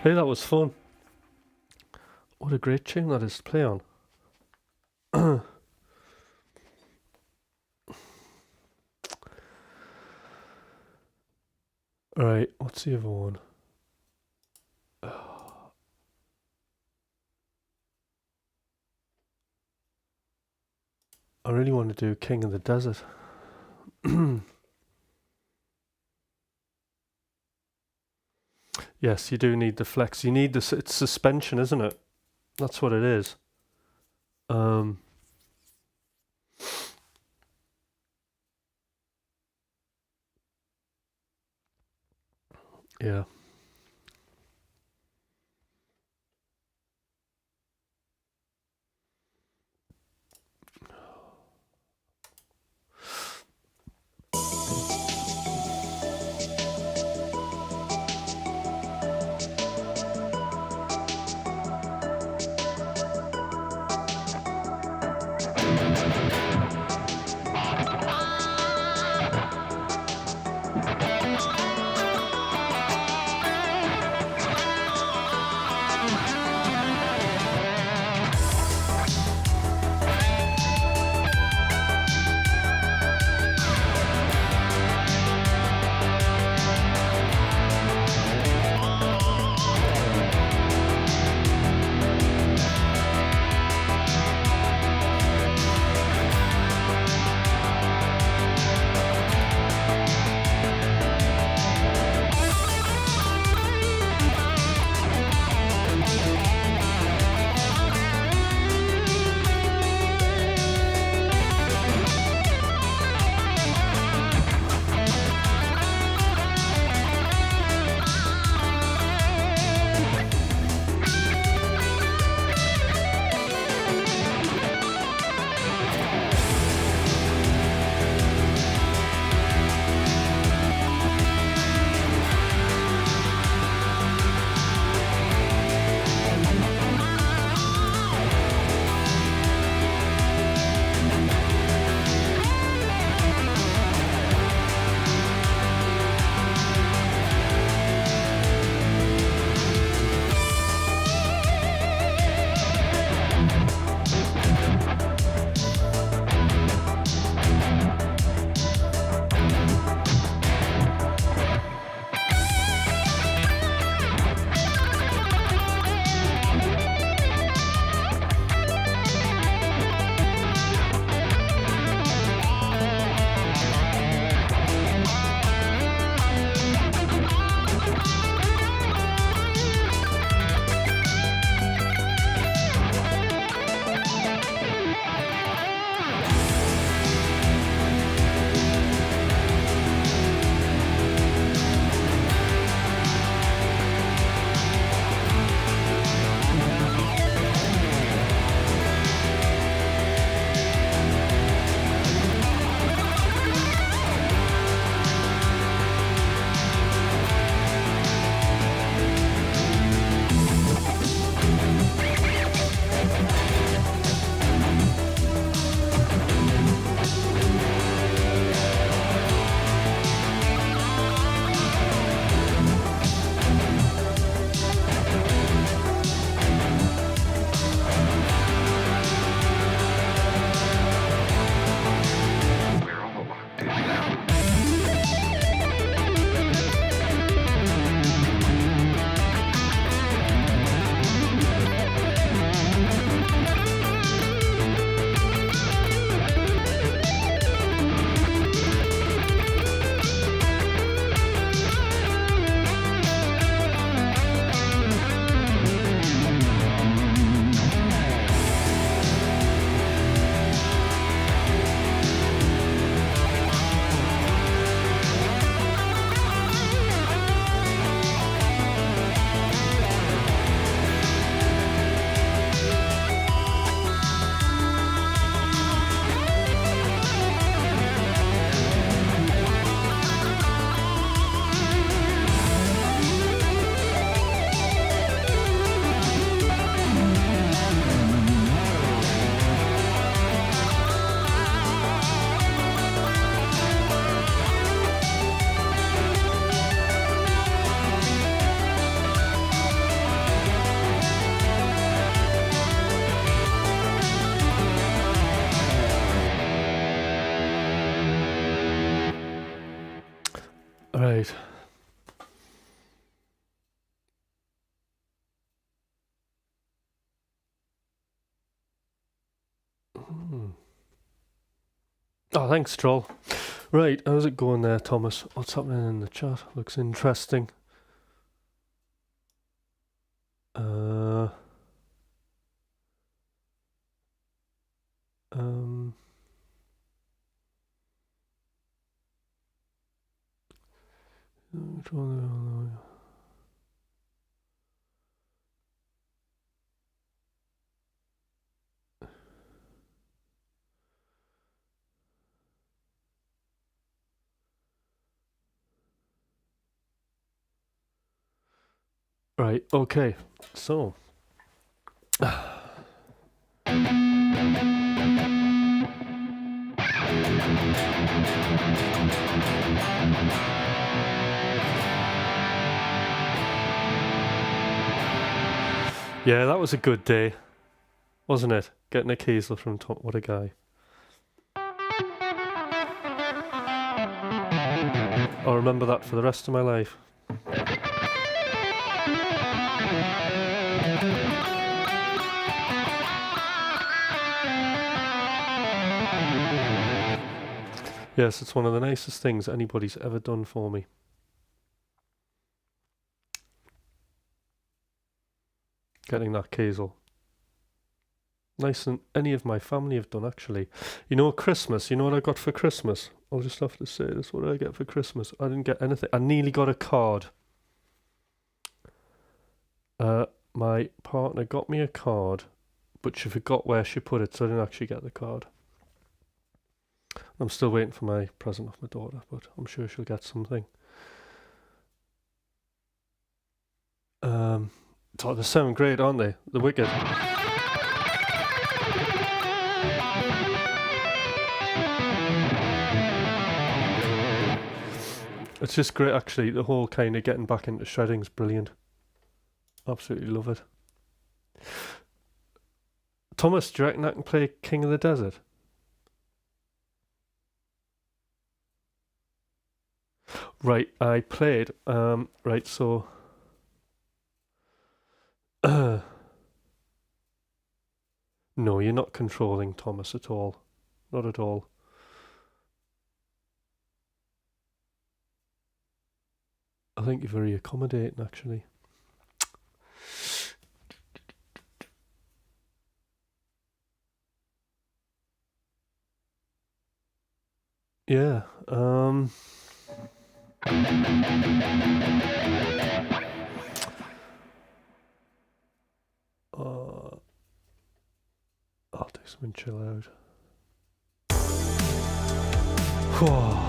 Hey, that was fun. What a great tune that is to play on. Alright, what's the other one? I really want to do King of the Desert. Yes, you do need the flex. You need this. It's suspension, isn't it? That's what it is. Yeah. Right. Oh, thanks, Troll. Right, how's it going there, Thomas? What's happening in the chat? Looks interesting. Um, right, okay, so. Yeah, that was a good day, wasn't it? Getting a Kiesel from Tom. What a guy. I'll remember that for the rest of my life. Yes, it's one of the nicest things anybody's ever done for me. Getting that Kiesel. Nice than any of my family have done, actually. You know, Christmas, you know what I got for Christmas? I'll just have to say this. What did I get for Christmas? I didn't get anything. I nearly got a card. My partner got me a card, but she forgot where she put it, so I didn't actually get the card. I'm still waiting for my present off my daughter, but I'm sure she'll get something. So they sound great, aren't they? The Wicked. It's just great, actually. The whole kind of getting back into shredding's brilliant. Absolutely love it. Thomas, do you reckon I can play King of the Desert? Right, I played, right, so... No, you're not controlling Thomas at all. Not at all. I think you're very accommodating, actually. Yeah, I'll do something chill out. Whoa.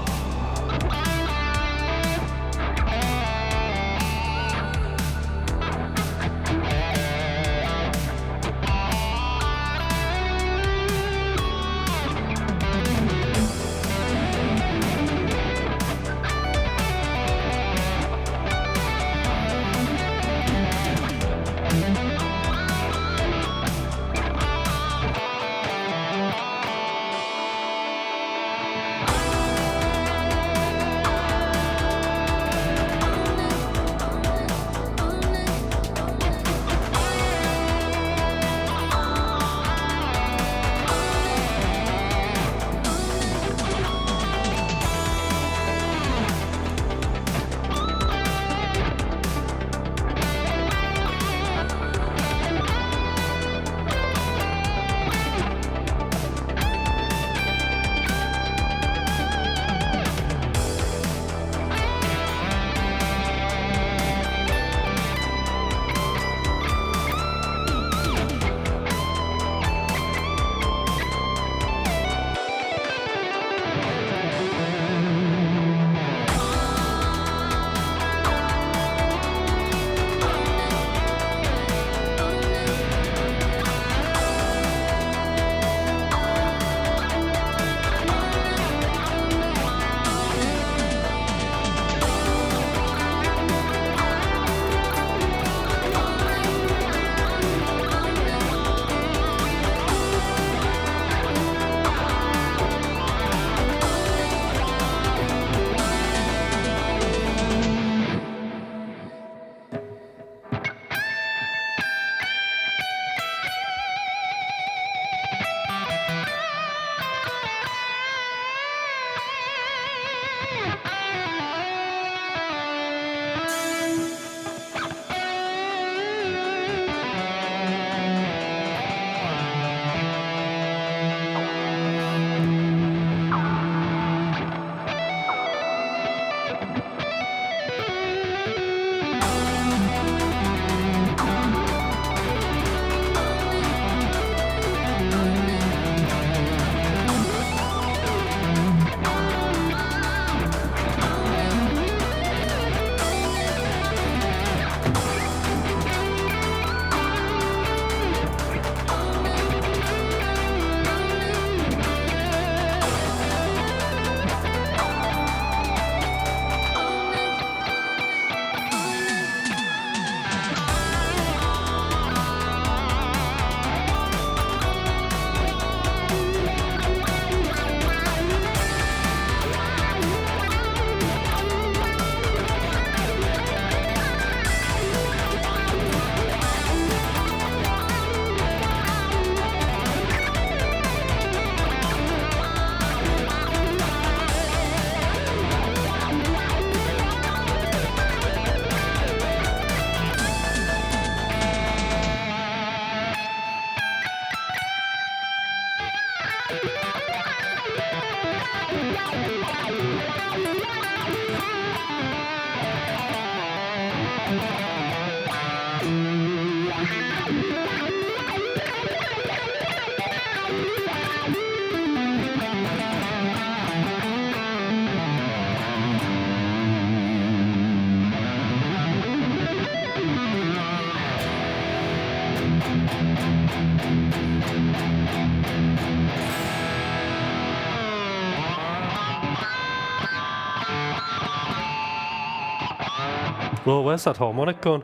Whoa, where's that harmonic gone?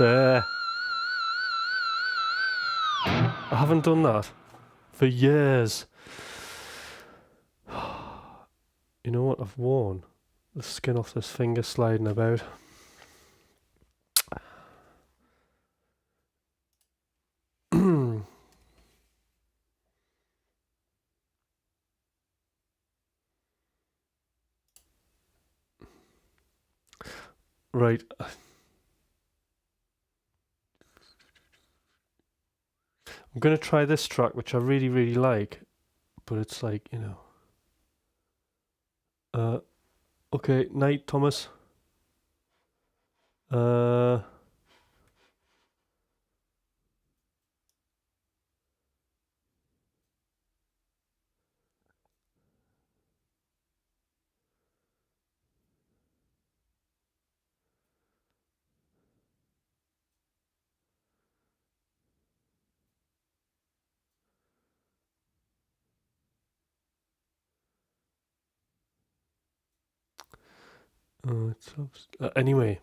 There. I haven't done that for years. You know what? I've worn the skin off this finger sliding about. Right. I'm going to try this track, which I really, really like, but it's like, you know. Okay, night, Thomas. Anyway.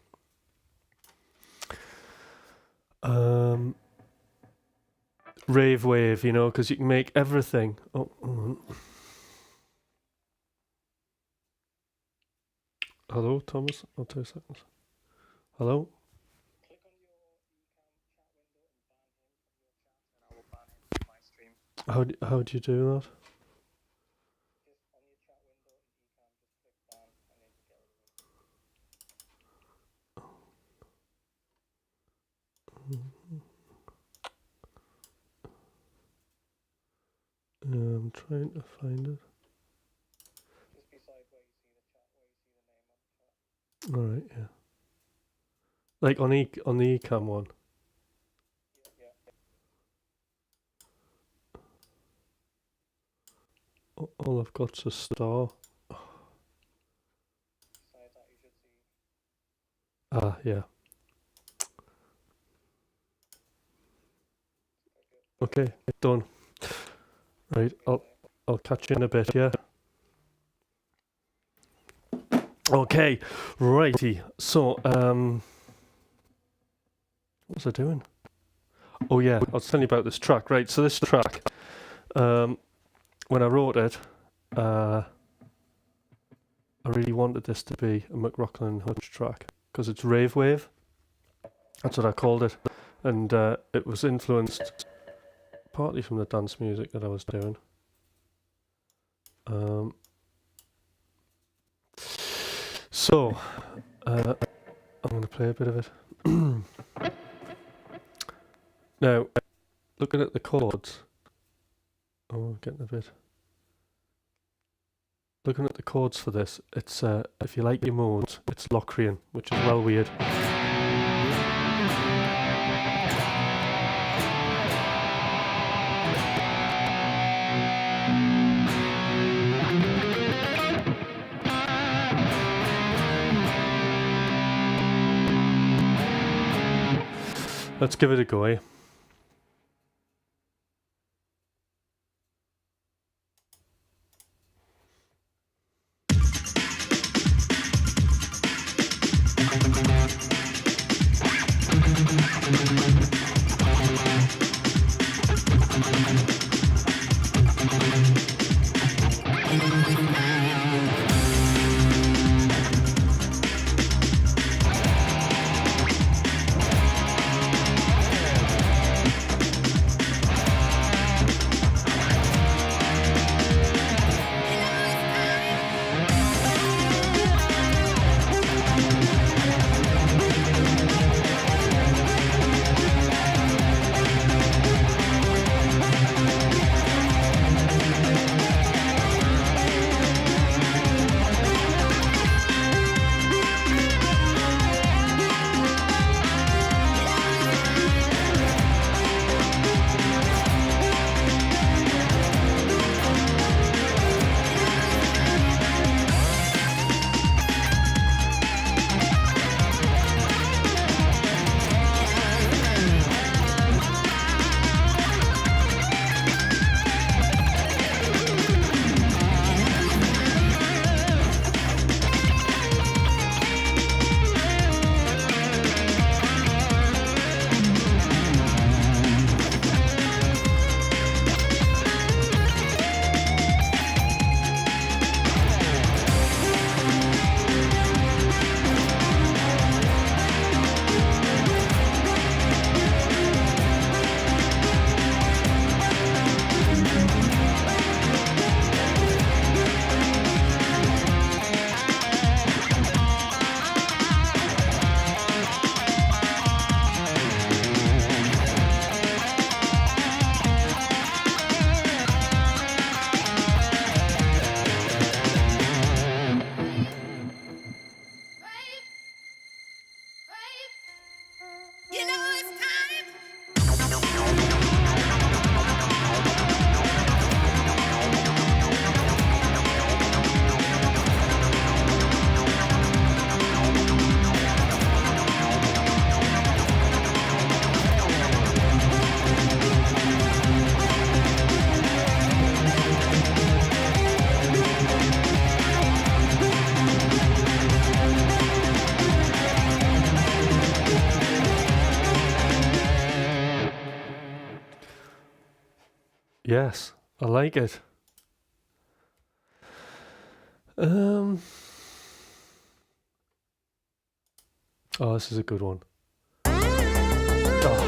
Rave wave, you know, because you can make everything. Oh, hold on. Hello, Thomas. I'll 2 seconds. Hello. Click on your chat window and ban him from your chat, and I will ban him from my stream. How do you do that? Just on your chat window, you can just click ban and then you get rid of him. I'm trying to find it. Just beside where you see the chat, where you see the name on the chat. All right, yeah. Like on the Ecam one. Yeah. All I've got's a star. Beside that, you should see. Ah, yeah. Okay, done. Right, I'll catch you in a bit, yeah. Okay, righty. So, what was I doing? Oh yeah, I was telling you about this track. Right, so this track, when I wrote it, I really wanted this to be a McRocklin Hutch track because it's rave wave. That's what I called it, and it was influenced partly from the dance music that I was doing. So, I'm going to play a bit of it. Now, looking at the chords. Oh, getting a bit. Looking at the chords for this, it's if you like your modes, it's Locrian, which is well weird. Let's give it a go, eh? Yes, I like it. Oh, this is a good one. Oh.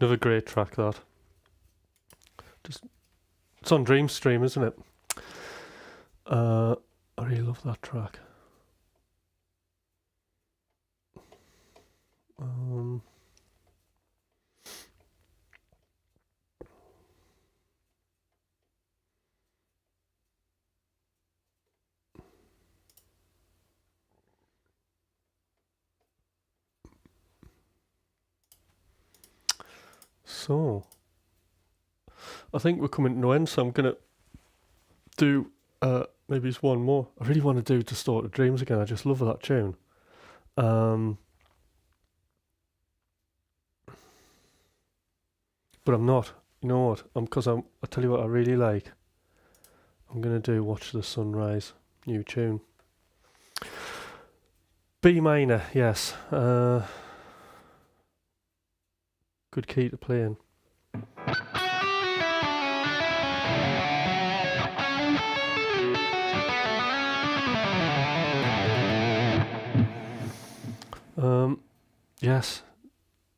Another great track, that. It's on Dreamstream, isn't it? I really love that track. So, I think we're coming to an end, so I'm going to do maybe just one more. I really want to do Distorted Dreams again. I just love that tune. But I'm not. You know what? I'll tell you what I really like. I'm going to do Watch the Sunrise, new tune. B minor, yes. Good key to play in. Yes,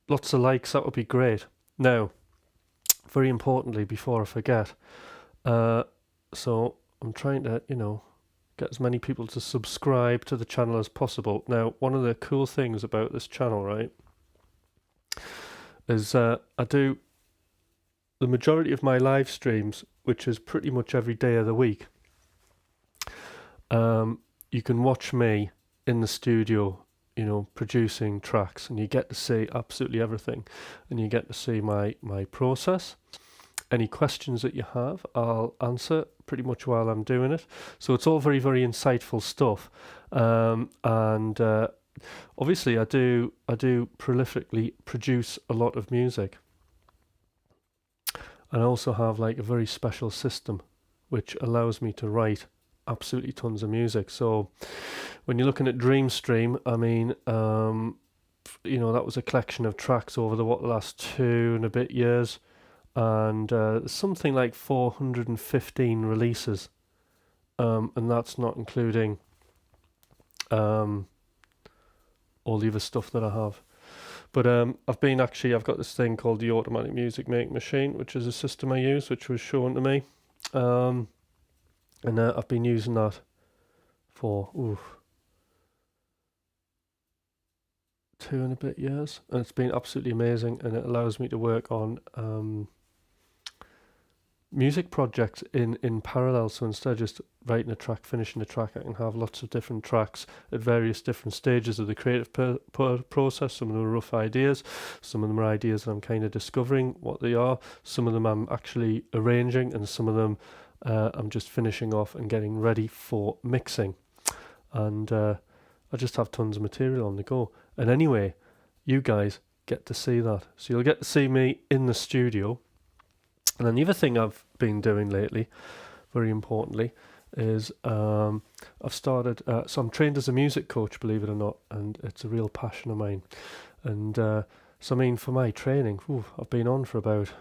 lots of likes, that would be great. Now, very importantly, before I forget, so I'm trying to, get as many people to subscribe to the channel as possible. Now, one of the cool things about this channel, right, is I do the majority of my live streams, which is pretty much every day of the week. You can watch me in the studio, producing tracks, and you get to see absolutely everything, and you get to see my process. Any questions that you have, I'll answer pretty much while I'm doing it. So it's all very, very insightful stuff. And obviously I do prolifically produce a lot of music, and I also have like a very special system which allows me to write absolutely tons of music. So when you're looking at Dreamstream, I mean, that was a collection of tracks over the last 2 and a bit years, and something like 415 releases, and that's not including all the other stuff that I have. But I've got this thing called the Automatic Music Making Machine, which is a system I use, which was shown to me, and I've been using that for 2 and a bit years, and it's been absolutely amazing, and it allows me to work on music projects in parallel. So instead of just writing a track, finishing a track, I can have lots of different tracks at various different stages of the creative process. Some of them are rough ideas, some of them are ideas that I'm kind of discovering what they are, some of them I'm actually arranging, and some of them I'm just finishing off and getting ready for mixing. And I just have tons of material on the go. And anyway, you guys get to see that. So you'll get to see me in the studio. And then the other thing I've been doing lately, very importantly, is I've started, so I'm trained as a music coach, believe it or not, and it's a real passion of mine. And so I mean, for my training, I've been on for about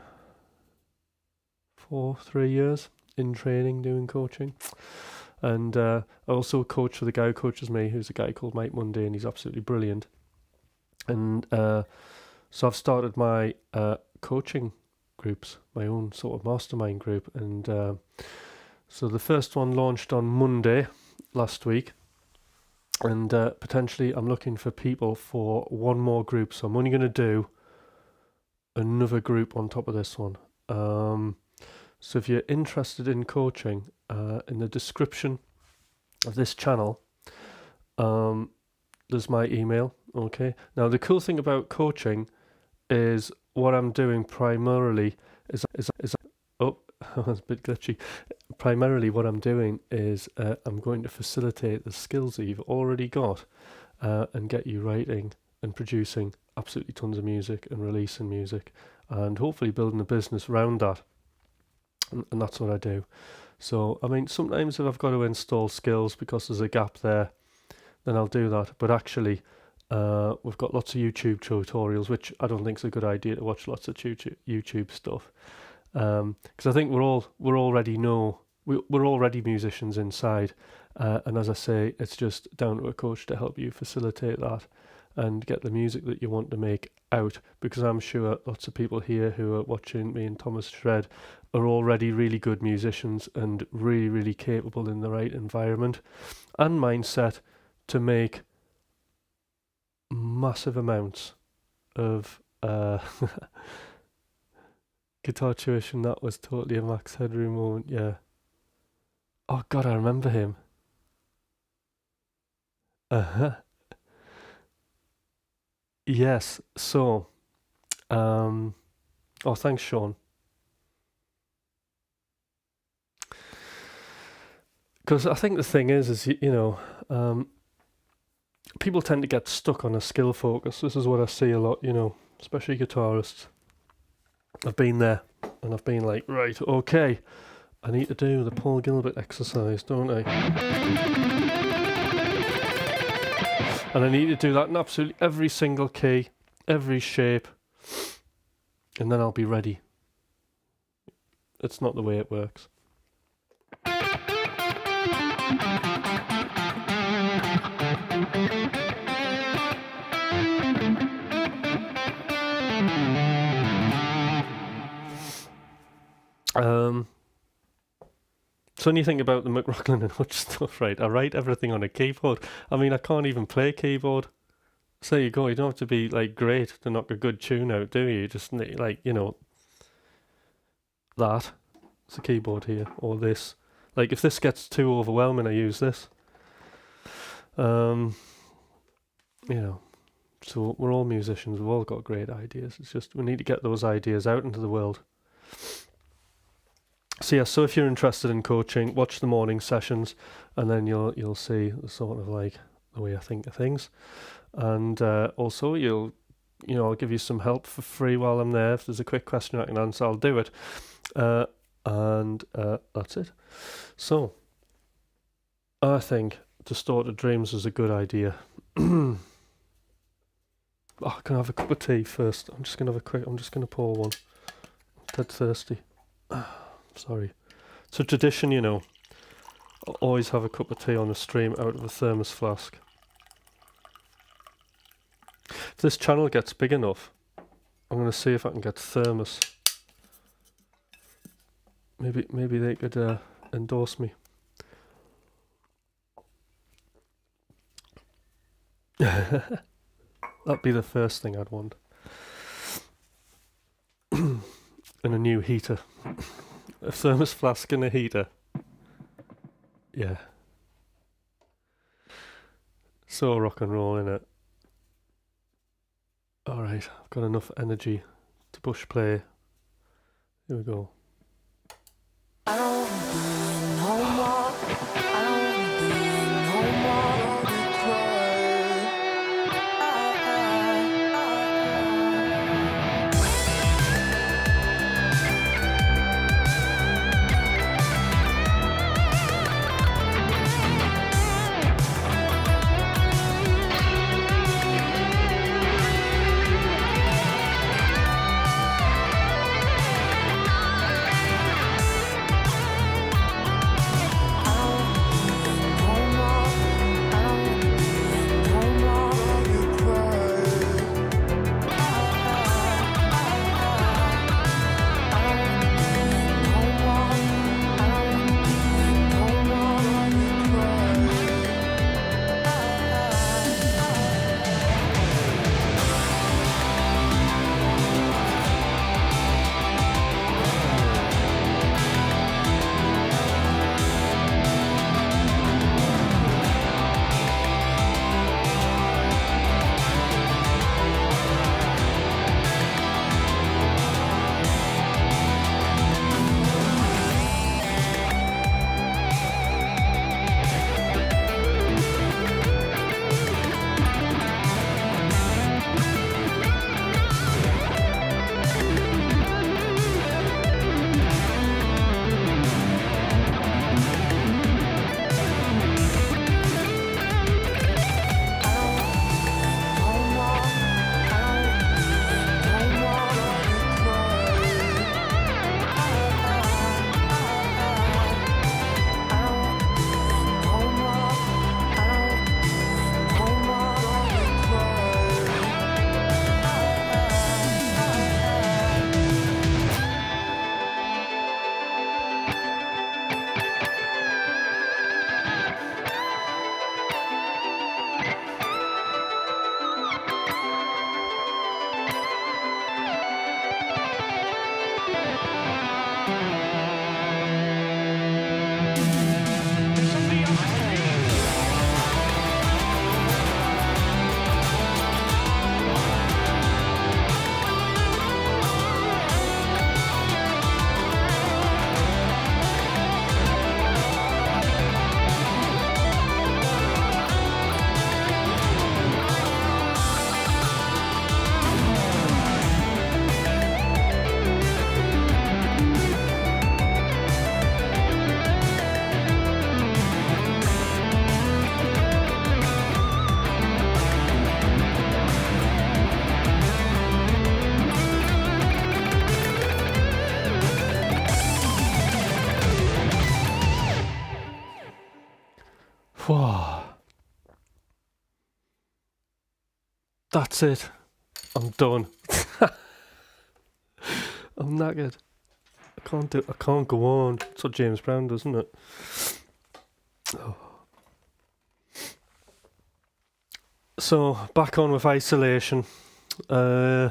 3 years in training, doing coaching. And I also coach for the guy who coaches me, who's a guy called Mike Monday, and he's absolutely brilliant. And so I've started my coaching groups, my own sort of mastermind group, and so the first one launched on Monday last week, and potentially I'm looking for people for one more group, so I'm only going to do another group on top of this one. So if you're interested in coaching, in the description of this channel there's my email. Okay, now the cool thing about coaching is what I'm doing primarily is oh, that's a bit glitchy. Primarily what I'm doing is I'm going to facilitate the skills that you've already got and get you writing and producing absolutely tons of music and releasing music and hopefully building a business around that. And that's what I do. So, I mean, sometimes if I've got to install skills because there's a gap there, then I'll do that. But actually, we've got lots of YouTube tutorials, which I don't think is a good idea to watch lots of YouTube stuff, because I think we're already musicians inside, and as I say, it's just down to a coach to help you facilitate that and get the music that you want to make out, because I'm sure lots of people here who are watching me and Thomas shred are already really good musicians and really, really capable in the right environment and mindset to make massive amounts of guitar tuition. That was totally a Max Headroom moment, yeah. Oh God, I remember him. Yes, so, oh, thanks, Sean. Because I think the thing is people tend to get stuck on a skill focus. This is what I see a lot, especially guitarists. I've been there, and I've been like, right, okay, I need to do the Paul Gilbert exercise, don't I? And I need to do that in absolutely every single key, every shape, and then I'll be ready. It's not the way it works. So when you think about the McRocklin and Hutch stuff, right, I write everything on a keyboard. I mean, I can't even play keyboard. So you go, you don't have to be like great to knock a good tune out, do you? You just need, like, that. It's a keyboard here, or this. Like, if this gets too overwhelming, I use this. So we're all musicians, we've all got great ideas. It's just we need to get those ideas out into the world. So yeah, so if you're interested in coaching, watch the morning sessions, and then you'll see the sort of like the way I think of things. and also I'll give you some help for free while I'm there. If there's a quick question I can answer, I'll do it. And that's it. So, I think Distorted Dreams is a good idea. Can I have a cup of tea first? I'm just going to pour one. I'm dead thirsty. Sorry. It's a tradition, I always have a cup of tea on the stream out of a thermos flask. If this channel gets big enough, I'm going to see if I can get thermos. Maybe they could endorse me. That'd be the first thing I'd want. And a new heater. A thermos flask and a heater. Yeah. So rock and roll, innit? Alright, I've got enough energy to push play. Here we go. I don't wanna do it no more. I don't wanna do it no more. That's it. I'm done. I'm knackered. I can't go on. That's what James Brown does, isn't it? Oh. So back on with isolation. So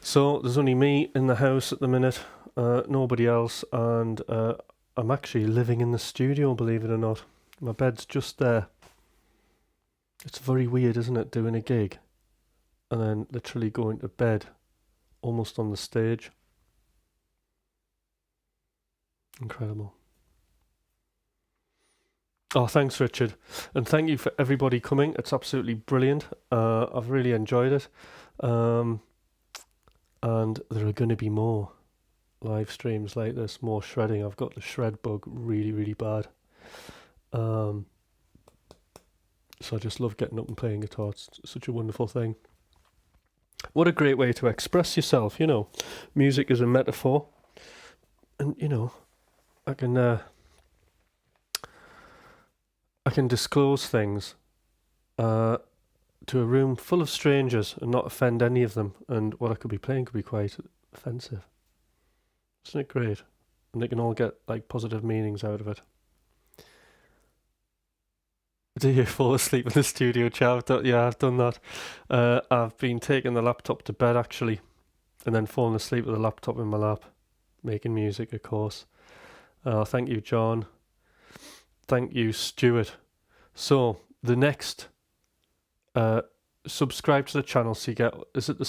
there's only me in the house at the minute, nobody else, and I'm actually living in the studio, believe it or not. My bed's just there. It's very weird, isn't it, doing a gig and then literally going to bed almost on the stage. Incredible. Oh, thanks, Richard, and thank you for everybody coming. It's absolutely brilliant. I've really enjoyed it, and there are going to be more live streams like this, more shredding. I've got the shred bug really, really bad. So I just love getting up and playing guitar. It's such a wonderful thing. What a great way to express yourself, you know. Music is a metaphor. And, you know, I can disclose things to a room full of strangers and not offend any of them. And what I could be playing could be quite offensive. Isn't it great? And they can all get, like, positive meanings out of it. Do you fall asleep in the studio, Chav? Yeah, I've done that. I've been taking the laptop to bed, actually, and then falling asleep with the laptop in my lap, making music, of course. Thank you, John. Thank you, Stuart. So, the next... subscribe to the channel so you get... Is it the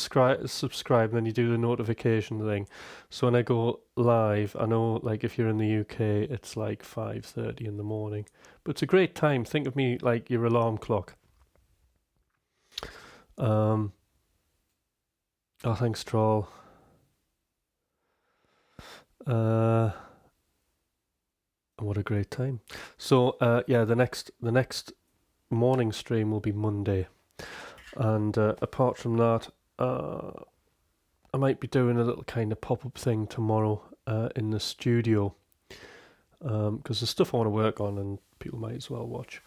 subscribe and then you do the notification thing? So when I go live, I know, like, if you're in the UK, it's like 5:30 in the morning. But it's a great time. Think of me like your alarm clock. Oh, thanks, Troll. What a great time. So, yeah, the next morning stream will be Monday. And apart from that, I might be doing a little kind of pop-up thing tomorrow in the studio. Because there's stuff I want to work on and people might as well watch.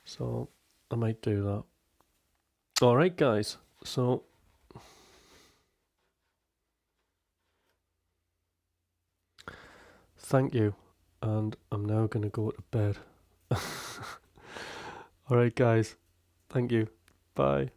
So I might do that. Alright, guys. So thank you. And I'm now going to go to bed. Alright, guys. Thank you. Bye.